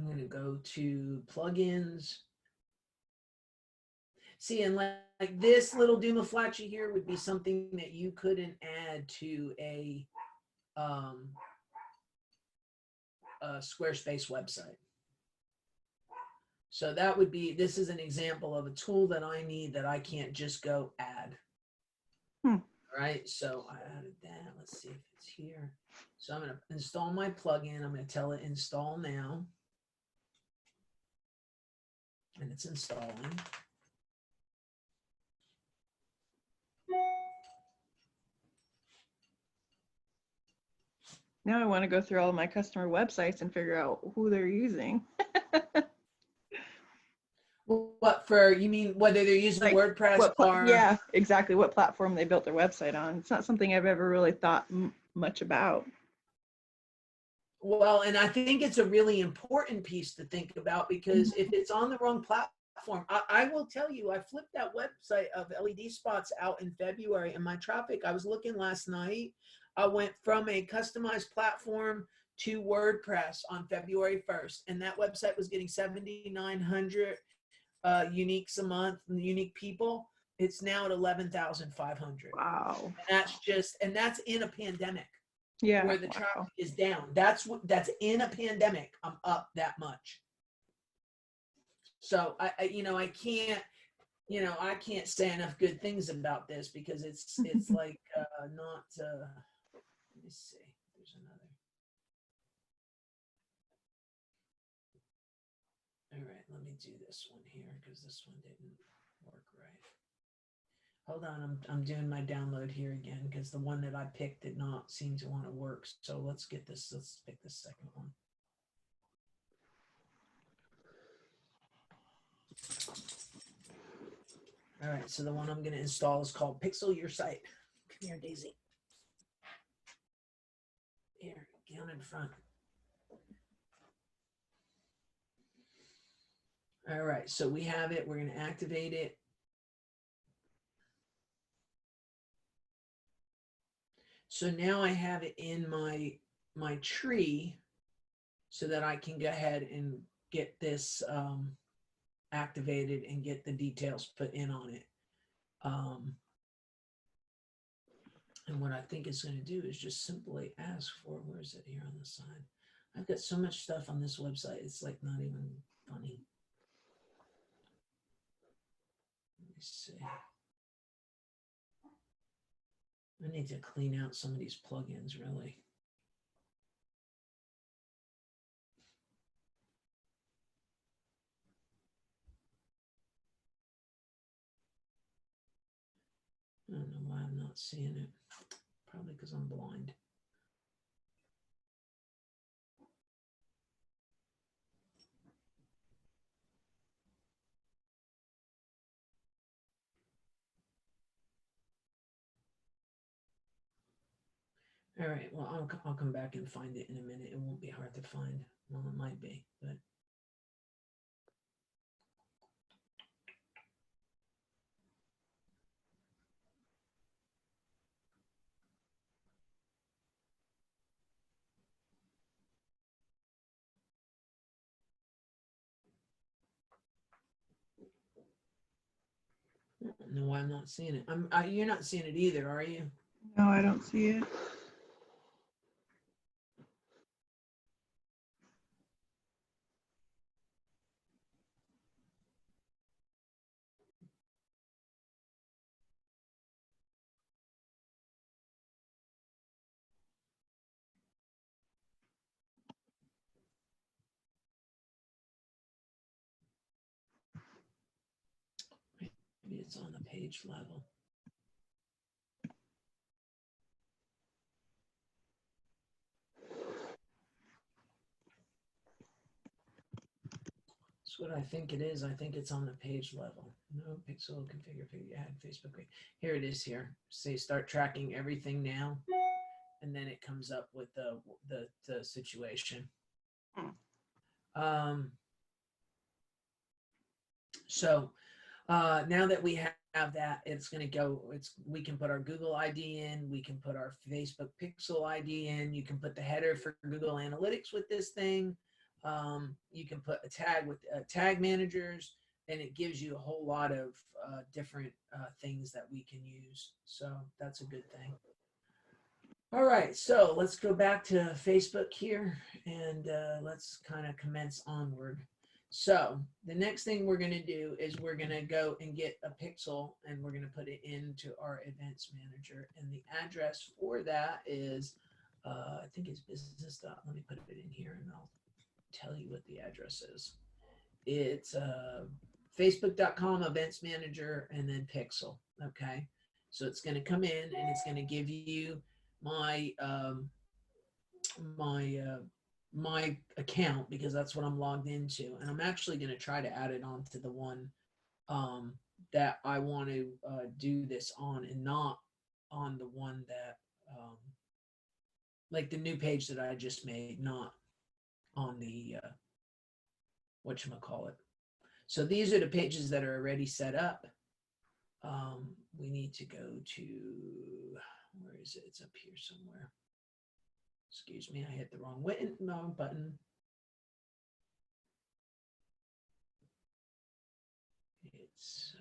going to go to plugins. See, and like this little Dumaflachi here would be something that you couldn't add to a Squarespace website. So that would be, this is an example of a tool that I need that I can't just go add. Right, so I added that. Let's see if it's here. So I'm going to install my plugin. I'm going to tell it install now. And it's installing. Now I want to go through all of my customer websites and figure out who they're using. What for, you mean whether they're using Like, WordPress or? yeah, exactly what platform they built their website on. It's not something I've ever really thought much about. Well, and I think it's a really important piece to think about, because if it's on the wrong platform, I will tell you, I flipped that website of LED spots out in February, and my traffic, I was looking last night, I went from a customized platform to WordPress on February 1st, and that website was getting 7,900 uniques a month, unique people. It's now at 11,500. Wow. And that's just, and that's in a pandemic. Yeah. Where the traffic is down. That's in a pandemic. I'm up that much. So I can't, I can't say enough good things about this, because it's like not. Let me see. There's another. All right, let me do this one here, because this one didn't work right. Hold on, I'm doing my download here again, because the one that I picked did not seem to want to work. So let's pick this second one. All right, so the one I'm going to install is called Pixel Your Site. Come here, Daisy. Here, get on in front. All right, so we have it. We're going to activate it. So now I have it in my tree, so that I can go ahead and get this activated and get the details put in on it. And what I think it's going to do is just simply ask for, where is it here on the side? I've got so much stuff on this website, it's like not even funny. Let me see. I need to clean out some of these plugins, really. I don't know why I'm not seeing it. Probably because I'm blind. All right, well, I'll come back and find it in a minute. It won't be hard to find. Well, it might be, but. I don't know why I'm not seeing it. You're not seeing it either, are you? No, I don't see it. it's on the page level. That's what I think it is. I think it's on the page level. No, pixel configure, add Facebook. Here it is here. Say start tracking everything now. And then it comes up with the situation. So now that we have that, it's going to go, we can put our Google ID in, we can put our Facebook Pixel ID in, you can put the header for Google Analytics with this thing. You can put a tag with tag managers, and it gives you a whole lot of different things that we can use. So that's a good thing. All right, so let's go back to Facebook here, and let's kind of commence onward. So the next thing we're going to do is we're going to go and get a pixel, and we're going to put it into our events manager. And the address for that is, I think it's business. Let me put it in here, and I'll tell you what the address is. It's facebook.com events manager and then pixel. Okay, so it's going to come in, and it's going to give you my my account, because that's what I'm logged into, and I'm actually going to try to add it on to the one that I want to do this on, and not on the one that like the new page that I just made, not on the whatchamacallit. So these are the pages that are already set up. We need to go to, where is it? It's up here somewhere. Excuse me, I hit the wrong button. It's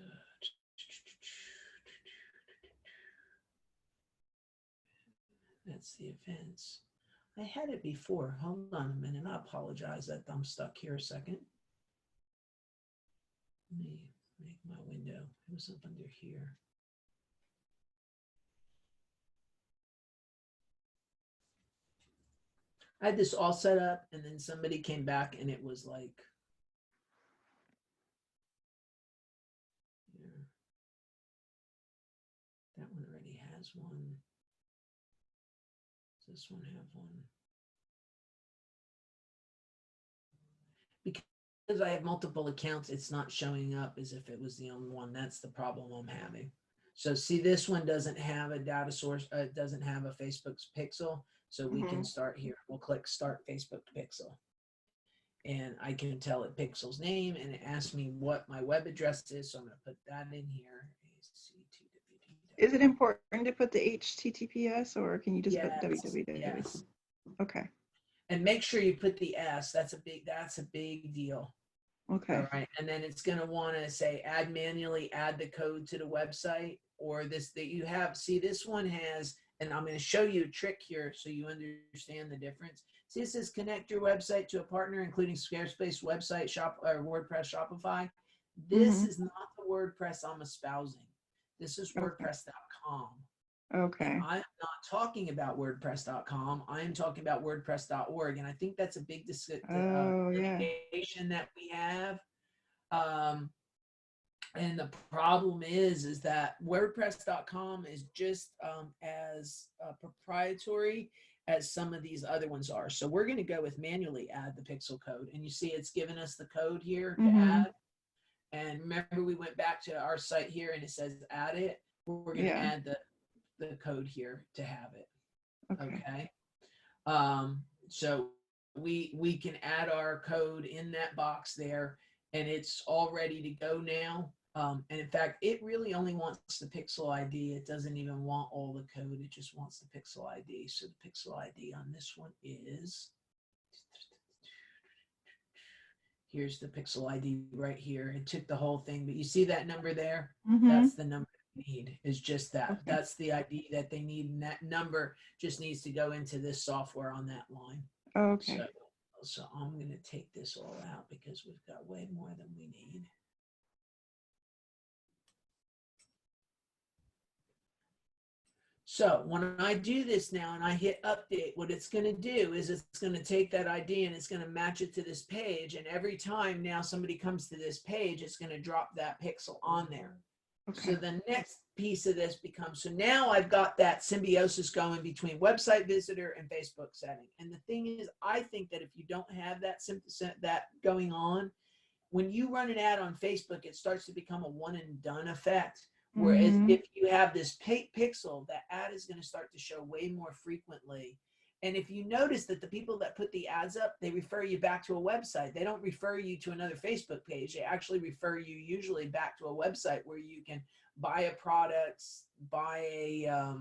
that's the events. I had it before. Hold on a minute. I apologize that I'm stuck here a second. Let me make my window. It was up under here. I had this all set up, and then somebody came back, and it was like, yeah, that one already has one. Does this one have one? Because I have multiple accounts, it's not showing up as if it was the only one. That's the problem I'm having. So see, this one doesn't have a data source, it doesn't have a Facebook Pixel. So we can start here. We'll click Start Facebook Pixel. And I can tell it Pixel's name, and it asks me what my web address is. So I'm going to put that in here. Is it important to put the HTTPS, or can you just put Yes, www? yes. Okay. And make sure you put the S. That's a big deal. Okay. All right. And then it's going to want to say manually add the code to the website, or this that you have. See, this one has, and I'm going to show you a trick here so you understand the difference. See, it says connect your website to a partner, including Squarespace, website, shop, or WordPress, Shopify. This is not the WordPress I'm espousing. This is WordPress.com. Okay. And I'm not talking about WordPress.com. I'm talking about WordPress.org. And I think that's a big limitation that we have. And the problem is that WordPress.com is just as proprietary as some of these other ones are. So we're going to go with manually add the pixel code. And you see it's given us the code here to add. And remember, we went back to our site here, and it says add it. We're going to add the code here to have it. Okay. So we can add our code in that box there, and it's all ready to go now. And in fact, it really only wants the pixel ID. It doesn't even want all the code. It just wants the pixel ID. So the pixel ID on this one is, here's the pixel ID right here. It took the whole thing, but you see that number there? That's the number they need, is just that. Okay. That's the ID that they need, and that number just needs to go into this software on that line. Okay. So I'm going to take this all out because we've got way more than we need. So when I do this now and I hit update, what it's going to do is it's going to take that ID and it's going to match it to this page. And every time now somebody comes to this page, it's going to drop that pixel on there. So Okay. the next piece of this becomes, so now I've got that symbiosis going between website visitor and Facebook setting. And the thing is, I think that if you don't have that going on, when you run an ad on Facebook, it starts to become a one and done effect. Whereas Mhm. if you have this pixel, that ad is going to start to show way more frequently. And if you notice that the people that put the ads up, they refer you back to a website. They don't refer you to another Facebook page. They actually refer you usually back to a website where you can buy a product, buy a,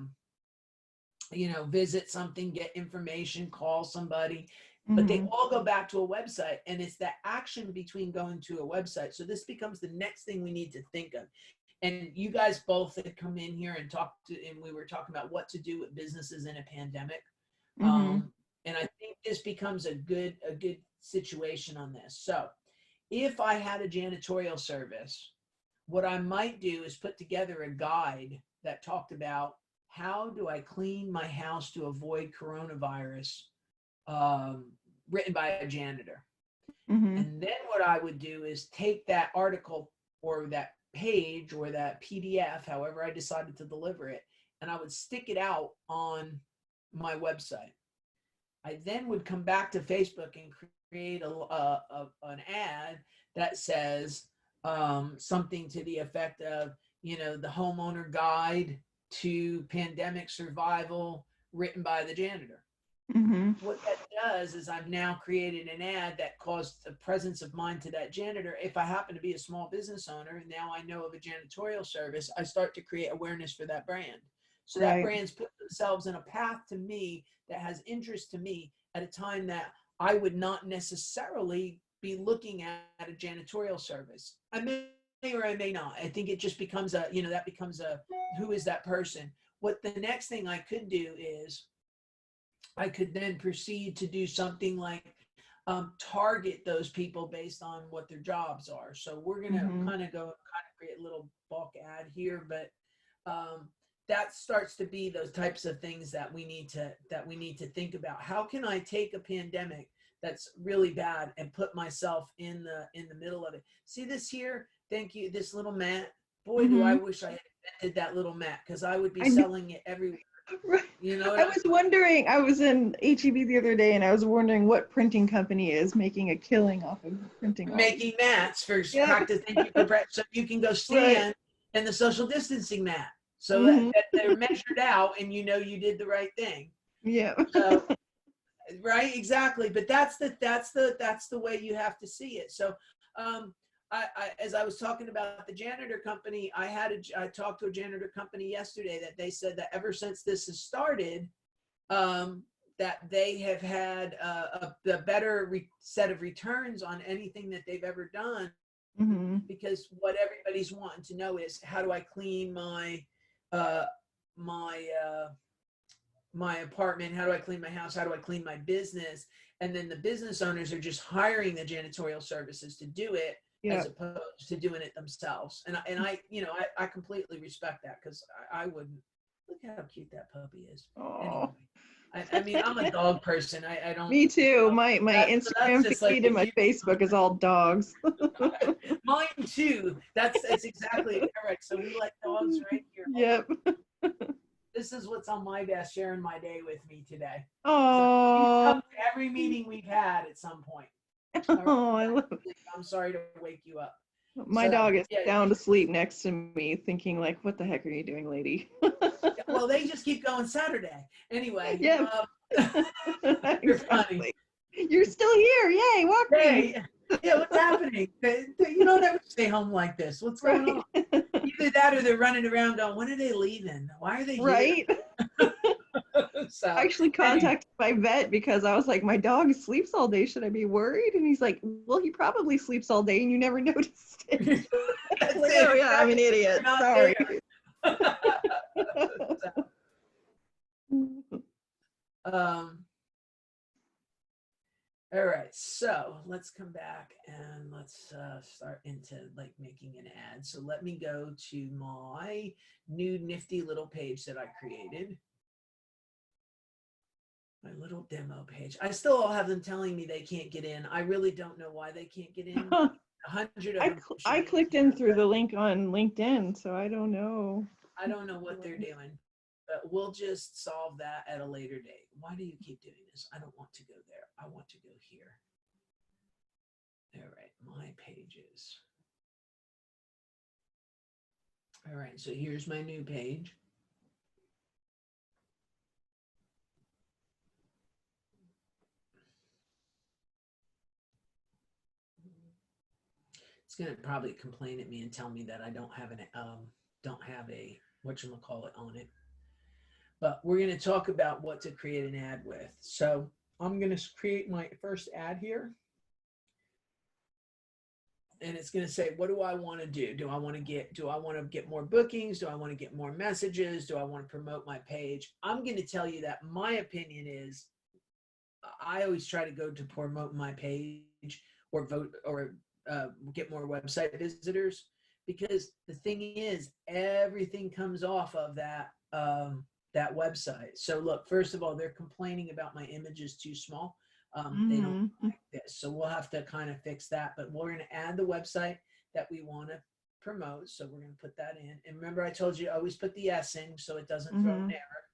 visit something, get information, call somebody, but they Mhm. all go back to a website, and it's that action between going to a website. So this becomes the next thing we need to think of. And you guys both had come in here and and we were talking about what to do with businesses in a pandemic. Mhm. And I think this becomes a good situation on this. So if I had a janitorial service, what I might do is put together a guide that talked about how do I clean my house to avoid coronavirus, written by a janitor. Mhm. And then what I would do is take that article or that page or that PDF, however I decided to deliver it, and I would stick it out on my website. I then would come back to Facebook and create an ad that says something to the effect of, the homeowner guide to pandemic survival written by the janitor. Mhm. What that does is I've now created an ad that caused the presence of mind to that janitor. If I happen to be a small business owner, and now I know of a janitorial service, I start to create awareness for that brand. So that Right. brand's put themselves in a path to me that has interest to me at a time that I would not necessarily be looking at a janitorial service. I may or I may not. I think it just becomes that becomes who is that person? What the next thing I could do is I could then proceed to do something like target those people based on what their jobs are. So we're going to Mhm. kind of create a little bulk ad here, but um, that starts to be those types of things that we need to think about. How can I take a pandemic that's really bad and put myself in the middle of it? See this here? Thank you. This little mat. Boy, do I Mhm. wish I had invented that little mat, because I would be I knew. selling it everywhere. Right. You know what I I'm was wondering, I was in HEB the other day and I was wondering what printing company is making a killing off of printing all these. making mats for Yep. practice. Thank you for so you can go Right. stand in the social distancing mat, so Mhm. that they're measured out and you did the right thing. Yeah. So right, exactly. But that's the way you have to see it. So as I was talking about the janitor company, I talked to a janitor company yesterday that they said that ever since this has started, um, that they have had a better set of returns on anything that they've ever done, Mhm. because what everybody's wanting to know is, how do I clean uh, my my apartment? How do I clean my house? How do I clean my business? And then the business owners are just hiring the janitorial services to do it, as Yep. opposed to doing it themselves. I completely respect that, because I wouldn't. Look how cute that puppy is. Anyway, Oh. I mean, I'm a dog person. I don't, Me too. My that's Instagram just like feed the and my cute. Facebook is all dogs. Mine too. That's exactly correct. So we like dogs right here. Hold on. Yep. This is what's on my desk, sharing my day with me today. So he's come Oh. to every meeting we've had at some point. All right, Oh, I back to love. sleep. I'm sorry to wake you up. My So dog is yeah, sound asleep next to me, thinking like, "What the heck are you doing, lady?" well, they just keep going Saturday. Anyway, Yeah, you're funny. exactly. You're still here. Yay, walking. Hey, yeah, what's happening? You don't ever stay home like this. What's going Right. on? Either that or they're running around going, when are they leaving? Why are they here? Right. I So actually anyway, contacted my vet because I was like, my dog sleeps all day. Should I be worried? And he's like, well, he probably sleeps all day and you never noticed it. I'm that's like, it. oh yeah, I'm an Exactly. idiot. You're not Sorry. there. um, all right, so let's come back and let's start into like making an ad. So let me go to my new nifty little page that I created. My little demo page. I still have them telling me they can't get in. I really don't know why they can't get in. 100 of I, them. I should be clicked in here, through but the link on LinkedIn, so I don't know. I don't know what they're doing, but we'll just solve that at a later date. Why do you keep doing this? I don't want to go there. I want to go here. All right, my pages. All right, so here's my new page. It's gonna probably complain at me and tell me that I don't have a whatchamacallit on it. But we're gonna talk about what to create an ad with. So I'm gonna create my first ad here. And it's going to say, what do I want to do? Do I want to get more bookings? Do I want to get more messages? Do I want to promote my page? I'm going to tell you that my opinion is I always try to go to promote my page or get more website visitors, because the thing is everything comes off of that website. So look, first of all, they're complaining about my image is too small. They don't like this. So we'll have to kind of fix that, but we're going to add the website that we want to promote. So we're going to put that in. And remember, I told you, always put the S in so it doesn't throw an error.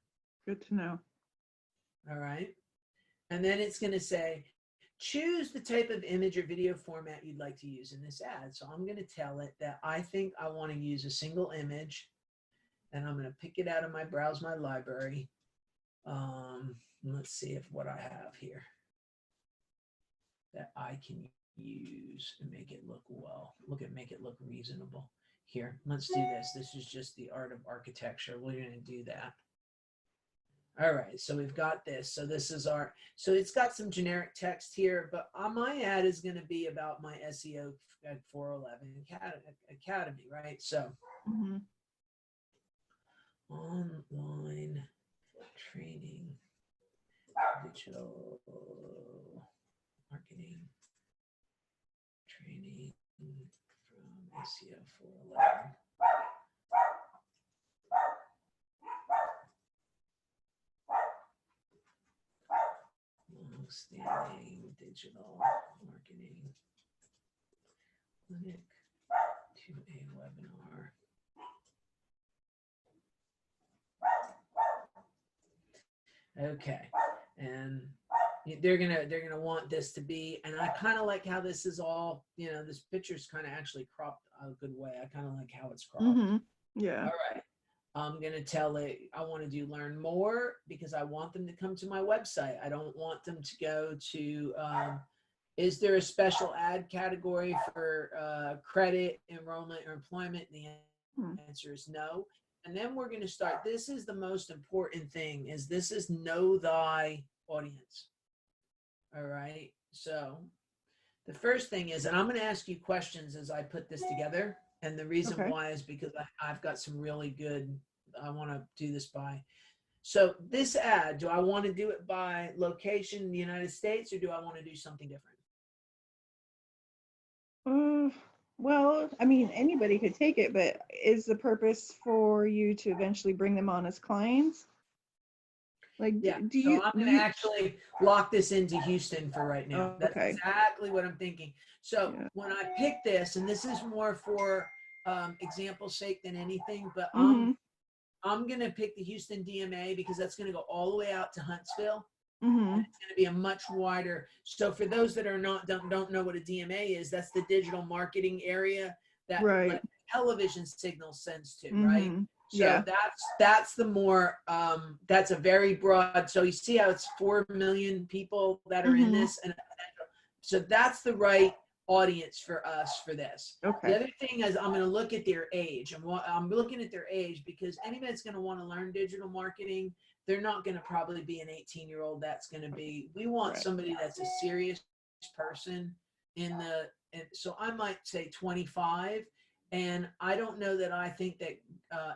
Good to know. All right. And then it's going to say, choose the type of image or video format you'd like to use in this ad. So I'm going to tell it that I think I want to use a single image, and I'm going to pick it out of my browse my library. Let's see what I have here that I can use and make it look make it look reasonable. Here, let's do this. This is just the art of architecture. We're going to do that. All right, so we've got this. So this is so it's got some generic text here, but my ad is going to be about my SEO at 411 Academy, right? So online training, digital marketing training from SEO 411. Long-standing digital marketing clinic to a webinar. Okay, and they're gonna want this to be, and I kind of like how this is all, this picture's kind of actually cropped a good way. I kind of like how it's cropped. Yeah. All right. I'm going to tell it I want to do learn more, because I want them to come to my website. I don't want them to go to, is there a special ad category for credit, enrollment, or employment? And the answer is no. And then we're going to start. This is the most important thing, is this is know thy audience. All right. So the first thing is, and I'm going to ask you questions as I put this together. And the reason why is because I've got some really good, I want to do this by. So this ad, do I want to do it by location in the United States, or do I want to do something different? Well, I mean, anybody could take it, but is the purpose for you to eventually bring them on as clients? Like, Yeah, do you? So I'm going to actually lock this into Houston for right now. That's exactly what I'm thinking. So when I pick this, and this is more for example's sake than anything, but I'm going to pick the Houston DMA, because that's going to go all the way out to Huntsville. And it's going to be a much wider. So for those that don't know what a DMA is, that's the digital marketing area that like, television signal sends to, right? So that's the more, that's a very broad. So you see how it's 4 million people that are in this, and so that's the right audience for us for this. The other thing is I'm going to look at their age, and I'm looking at their age, because anybody that's going to want to learn digital marketing, they're not going to probably be an 18-year-old. That's going to be, we want somebody that's a serious person so I might say 25. And I don't know that I think that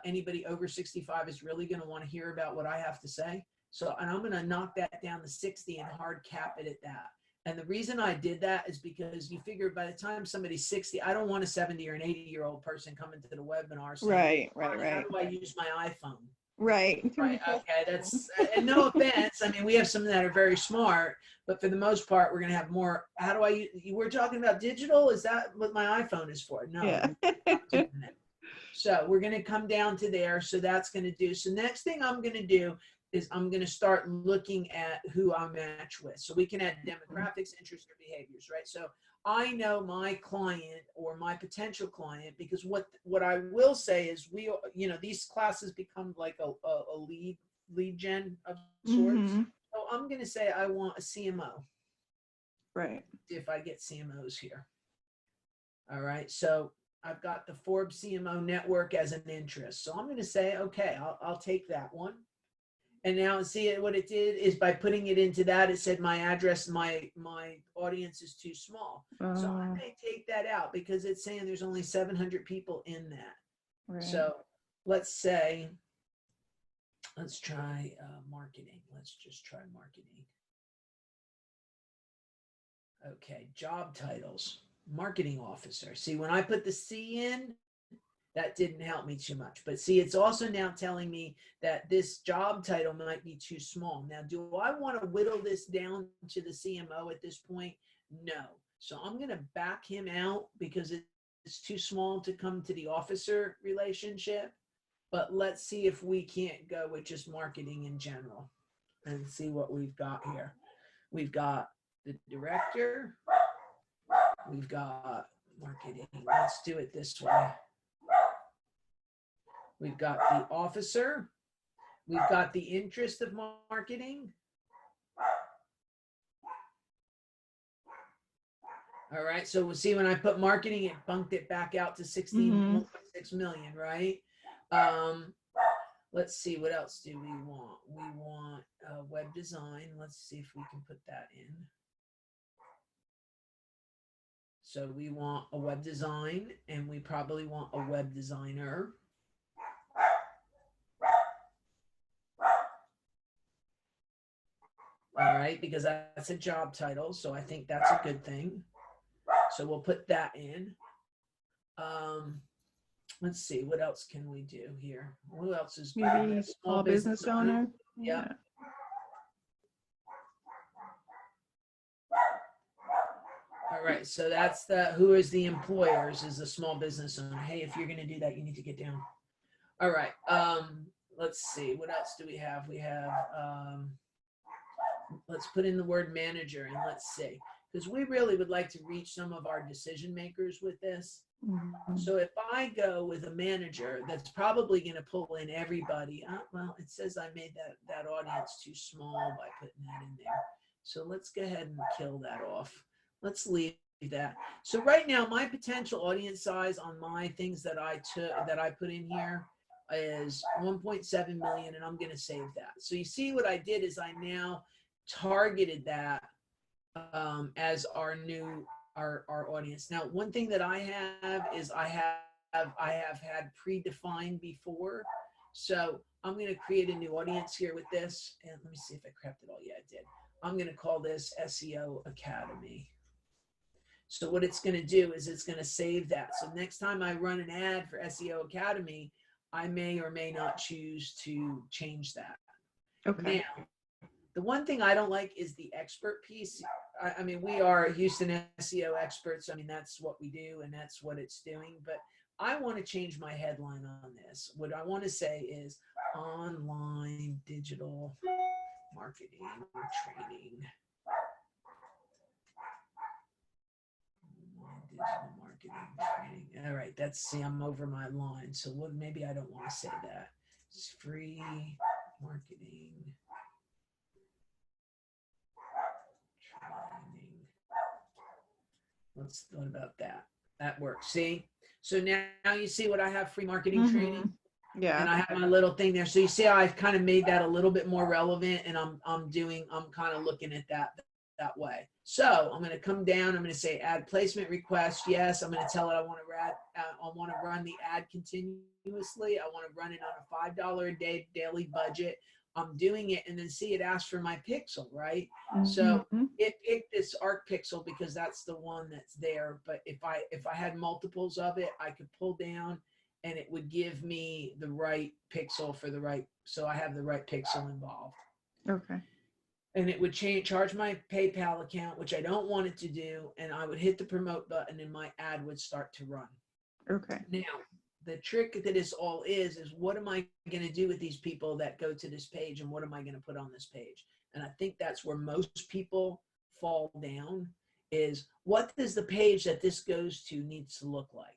anybody over 65 is really going to want to hear about what I have to say. So, and I'm going to knock that down to 60 and hard cap it at that. And the reason I did that is because you figure by the time somebody's 60, I don't want a 70 or an 80-year-old person coming to the webinar saying, how do I use my iPhone? Right. Right. Okay. That's, and no offense. I mean, we have some that are very smart, but for the most part, we're going to have more. How do I, you were talking about digital? Is that what my iPhone is for? No. Yeah. So we're going to come down to there. So that's going to do. So next thing I'm going to do is I'm going to start looking at who I match with. So we can add demographics, interests, or behaviors, right? So I know my client or my potential client, because what I will say is we, you know, these classes become like a lead gen of sorts. Mhm. So I'm going to say I want a CMO. Right. If I get CMOs here. All right. So I've got the Forbes CMO network as an interest. So I'm going to say, okay, I'll take that one. And now see what it did is by putting it into that, it said my address, my audience is too small. So I may take that out because it's saying there's only 700 people in that. Right. So let's say, let's try marketing. Let's just try marketing. Okay, job titles, marketing officer. See, when I put the C in, that didn't help me too much. But see, it's also now telling me that this job title might be too small. Now, do I want to whittle this down to the CMO at this point? No. So I'm going to back him out because it's too small to come to the officer relationship. But let's see if we can't go with just marketing in general and see what we've got here. We've got the director. We've got marketing. Let's do it this way. We've got the officer. We've got the interest of marketing. All right. So we'll see when I put marketing, it bumped it back out to 16.6 million, right? Let's see, what else do we want? We want web design. Let's see if we can put that in. So we want a web design, and we probably want a web designer. All right, because that's a job title, so I think that's a good thing. So we'll put that in. Let's see, what else can we do here? Who else is Maybe small business owner. Yeah. All right, so that's who is the employers is the small business owner. Hey, if you're going to do that, you need to get down. All right, let's see, what else do we have? We have, let's put in the word manager and let's see, because we really would like to reach some of our decision makers with this. So if I go with a manager, that's probably going to pull in everybody. Well, it says I made that audience too small by putting that in there. So let's go ahead and kill that off. Let's leave that. So right now, my potential audience size on my things that I put in here is 1.7 million, and I'm going to save that. So you see what I did is I now targeted that as our new our audience. Now, one thing that I have is I have had predefined before. So I'm going to create a new audience here with this. And let me see if I crapped it all. Yeah, I did. I'm going to call this SEO Academy. So what it's going to do is it's going to save that. So next time I run an ad for SEO Academy, I may or may not choose to change that. Okay. Now, the one thing I don't like is the expert piece. I mean, we are Houston SEO experts. I mean, that's what we do and that's what it's doing. But I want to change my headline on this. What I want to say is online digital marketing training. Digital marketing training. All right, see, I'm over my line. So maybe I don't want to say that. It's free marketing training. What about that? That works. See? So now you see what I have, free marketing training. Yeah. And I have my little thing there. So you see how I've kind of made that a little bit more relevant, and I'm kind of looking at that way. So I'm going to come down. I'm going to say add placement request. Yes. I'm going to tell it I want to run the ad continuously. I want to run it on a $5 a day daily budget. I'm doing it, and then see it asks for my pixel, right? So it picked this Arc Pixel because that's the one that's there. But if I had multiples of it, I could pull down and it would give me the right pixel for the right, so I have the right pixel involved. Okay. And it would charge my PayPal account, which I don't want it to do, and I would hit the promote button and my ad would start to run. Okay. Now, the trick to this all is what am I going to do with these people that go to this page, and what am I going to put on this page? And I think that's where most people fall down, is what does the page that this goes to needs to look like?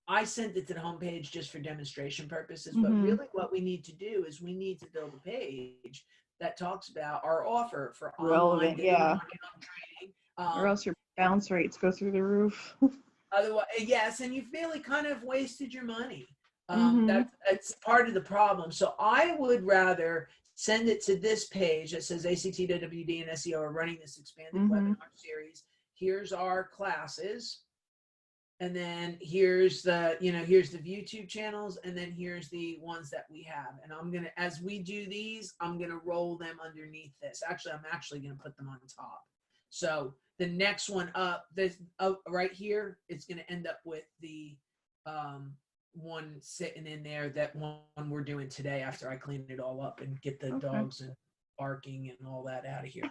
I sent it to the homepage just for demonstration purposes, but Mhm. really what we need to do is we need to build a page that talks about our offer for online Relevant, digital yeah. marketing training. Or else your bounce rates go through the roof. Otherwise, yes, and you've really kind of wasted your money. Mhm. That's part of the problem. So I would rather send it to this page that says ACTWD and SEO are running this expanded Mhm. webinar series. Here's our classes. And then here's the, here's the YouTube channels, and then here's the ones that we have. And I'm gonna, as we do these, I'm gonna roll them underneath this. Actually, I'm actually gonna put them on top. So the next one up, this right here, it's gonna end up with the one sitting in there, that one we're doing today after I clean it all up and get the Okay. dogs and barking and all that out of here.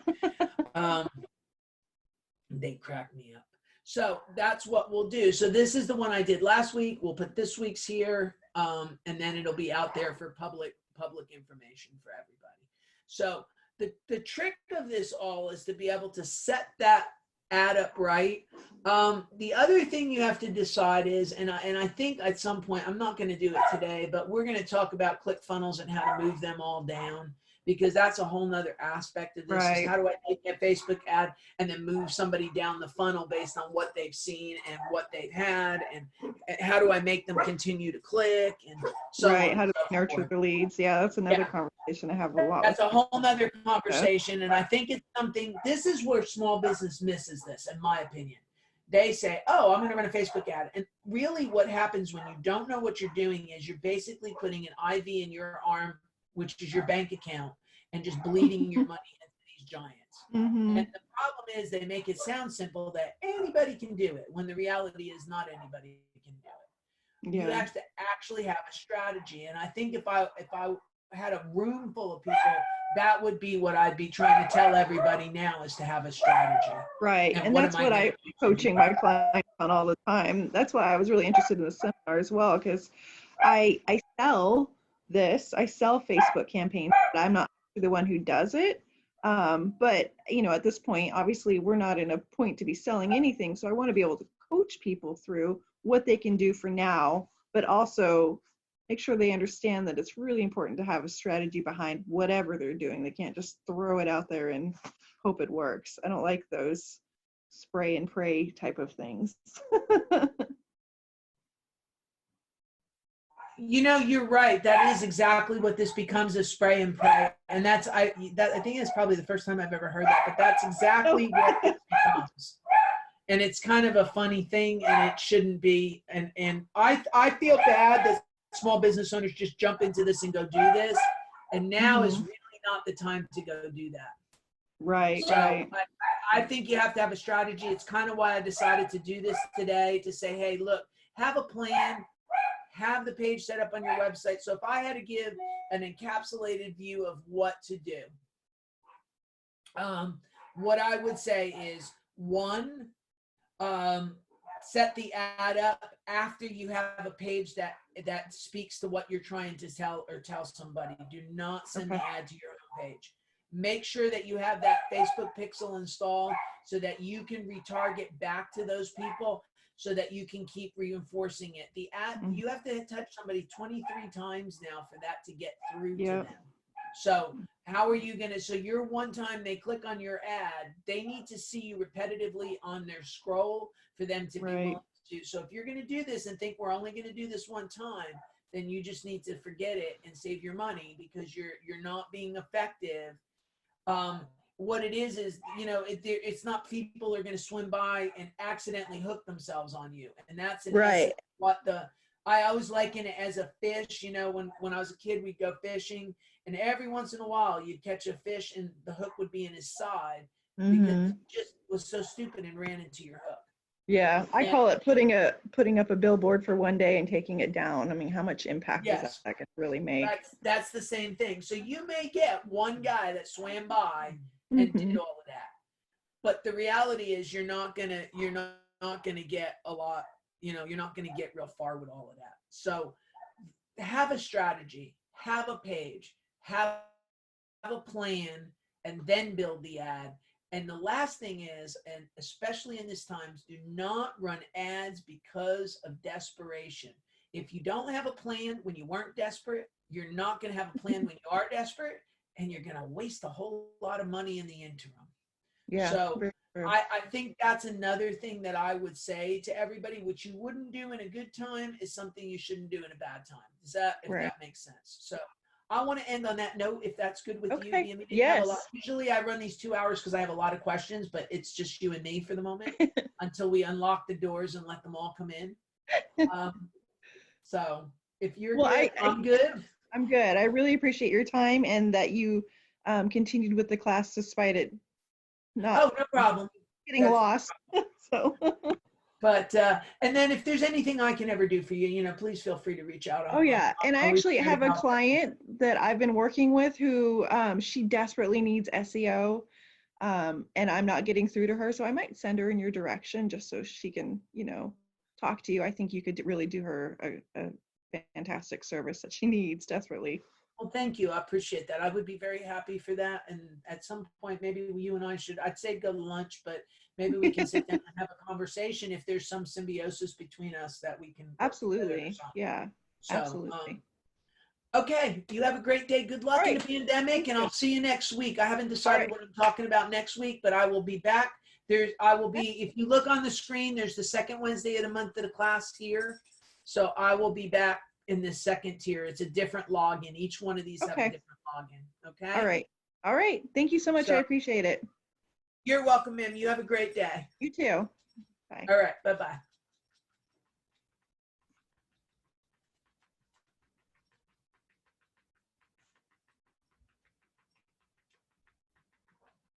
They crack me up. So that's what we'll do. So this is the one I did last week. We'll put this week's here, and then it'll be out there for public information for everybody. So the trick of this all is to be able to set that ad up right. The other thing you have to decide is, and I think at some point, I'm not going to do it today, but we're going to talk about ClickFunnels and how to move them all down, because that's a whole nother aspect of this. Right. Is how do I take a Facebook ad and then move somebody down the funnel based on what they've seen and what they've had, and how do I make them continue to click, and so Right. on How and to so nurture forth. the leads. Yeah, that's another Yeah. conversation I have a lot That's with. a whole nother conversation. And I think it's something, this is where small business misses this, in my opinion. They say, oh, I'm going to run a Facebook ad. And really what happens when you don't know what you're doing is you're basically putting an IV in your arm, which is your bank account, and just bleeding your money into these giants. Mhm. And the problem is they make it sound simple, that anybody can do it, when the reality is not anybody can do it. You Yeah. have to actually have a strategy. And I think if I had a room full of people, that would be what I'd be trying to tell everybody now, is to have a strategy. Right. And what that's am I what gonna I'm do? coaching my clients on all the time. That's why I was really interested in the seminar as well, because I sell this. I sell Facebook campaigns, but I'm not the one who does it. But at this point, obviously, we're not in a point to be selling anything. So I want to be able to coach people through what they can do for now, but also make sure they understand that it's really important to have a strategy behind whatever they're doing. They can't just throw it out there and hope it works. I don't like those spray and pray type of things. You're right. That is exactly what this becomes, a spray and pray. And I think it's probably the first time I've ever heard that, but that's exactly what it becomes. And it's kind of a funny thing, and it shouldn't be. And I feel bad that small business owners just jump into this and go do this. And now is really not the time to go do that. Right. So Right. I think you have to have a strategy. It's kind of why I decided to do this today, to say, hey, look, have a plan, have the page set up on your website. So if I had to give an encapsulated view of what to do, what I would say is, one, set the ad up after you have a page that speaks to what you're trying to tell somebody. Do not send the ad to your own page. Make sure that you have that Facebook pixel installed so that you can retarget back to those people, so that you can keep reinforcing it. The ad, you have to touch somebody 23 times now for that to get through to them. So how are you gonna, so your one time they click on your ad, they need to see you repetitively on their scroll for them to be willing to. So if you're gonna do this and think we're only gonna do this one time, then you just need to forget it and save your money, because you're not being effective. What it is, it's not people are going to swim by and accidentally hook themselves on you. And that's I always liken it as a fish. When I was a kid, we'd go fishing, and every once in a while you'd catch a fish and the hook would be in his side, because it just was so stupid and ran into your hook. Yeah, I Yeah. call it putting up a billboard for one day and taking it down. I mean, how much impact does Yes. that gonna really make? That's the same thing. So you may get one guy that swam by and did Mhm. all of that, but the reality is you're not gonna get a lot. You're not gonna get real far with all of that. So have a strategy, have a page, have a plan, and then build the ad. And the last thing is, and especially in this times, do not run ads because of desperation. If you don't have a plan when you weren't desperate, you're not going to have a plan when you are desperate, and you're going to waste a whole lot of money in the interim. Yeah, So very true. I think that's another thing that I would say to everybody, which you wouldn't do in a good time is something you shouldn't do in a bad time. If Right. that makes sense? So I want to end on that note, if that's good with you. Okay. We didn't have a lot. Yes. Usually I run these 2 hours because I have a lot of questions, but it's just you and me for the moment until we unlock the doors and let them all come in. So if you're Well, good, I'm good. I'm good. I really appreciate your time and that you continued with the class despite it Oh, not no problem. getting That's- lost. So, But and then if there's anything I can ever do for you, please feel free to reach out. oh yeah, and I always actually here to have a help. client that I've been working with who she desperately needs SEO, and I'm not getting through to her, so I might send her in your direction just so she can, talk to you. I think you could really do her a fantastic service that she needs desperately. Well, thank you. I appreciate that. I would be very happy for that. And at some point, maybe you and I I'd say go to lunch, but maybe we can sit down and have a conversation if there's some symbiosis between us that we can. work together or Absolutely. something. Yeah, So, absolutely. Okay. You have a great day. Good luck All in right. the pandemic, and I'll see you next week. I haven't decided right. what I'm talking about next week, but I will be back. If you look on the screen, there's the second Wednesday of the month of the class here. So I will be back in the second tier. It's a different login. Each one of these have a Okay. different login. Okay. All right. All right. Thank you so much. I So- appreciate it. You're welcome, ma'am. You have a great day. You too. Bye. All right. Bye-bye.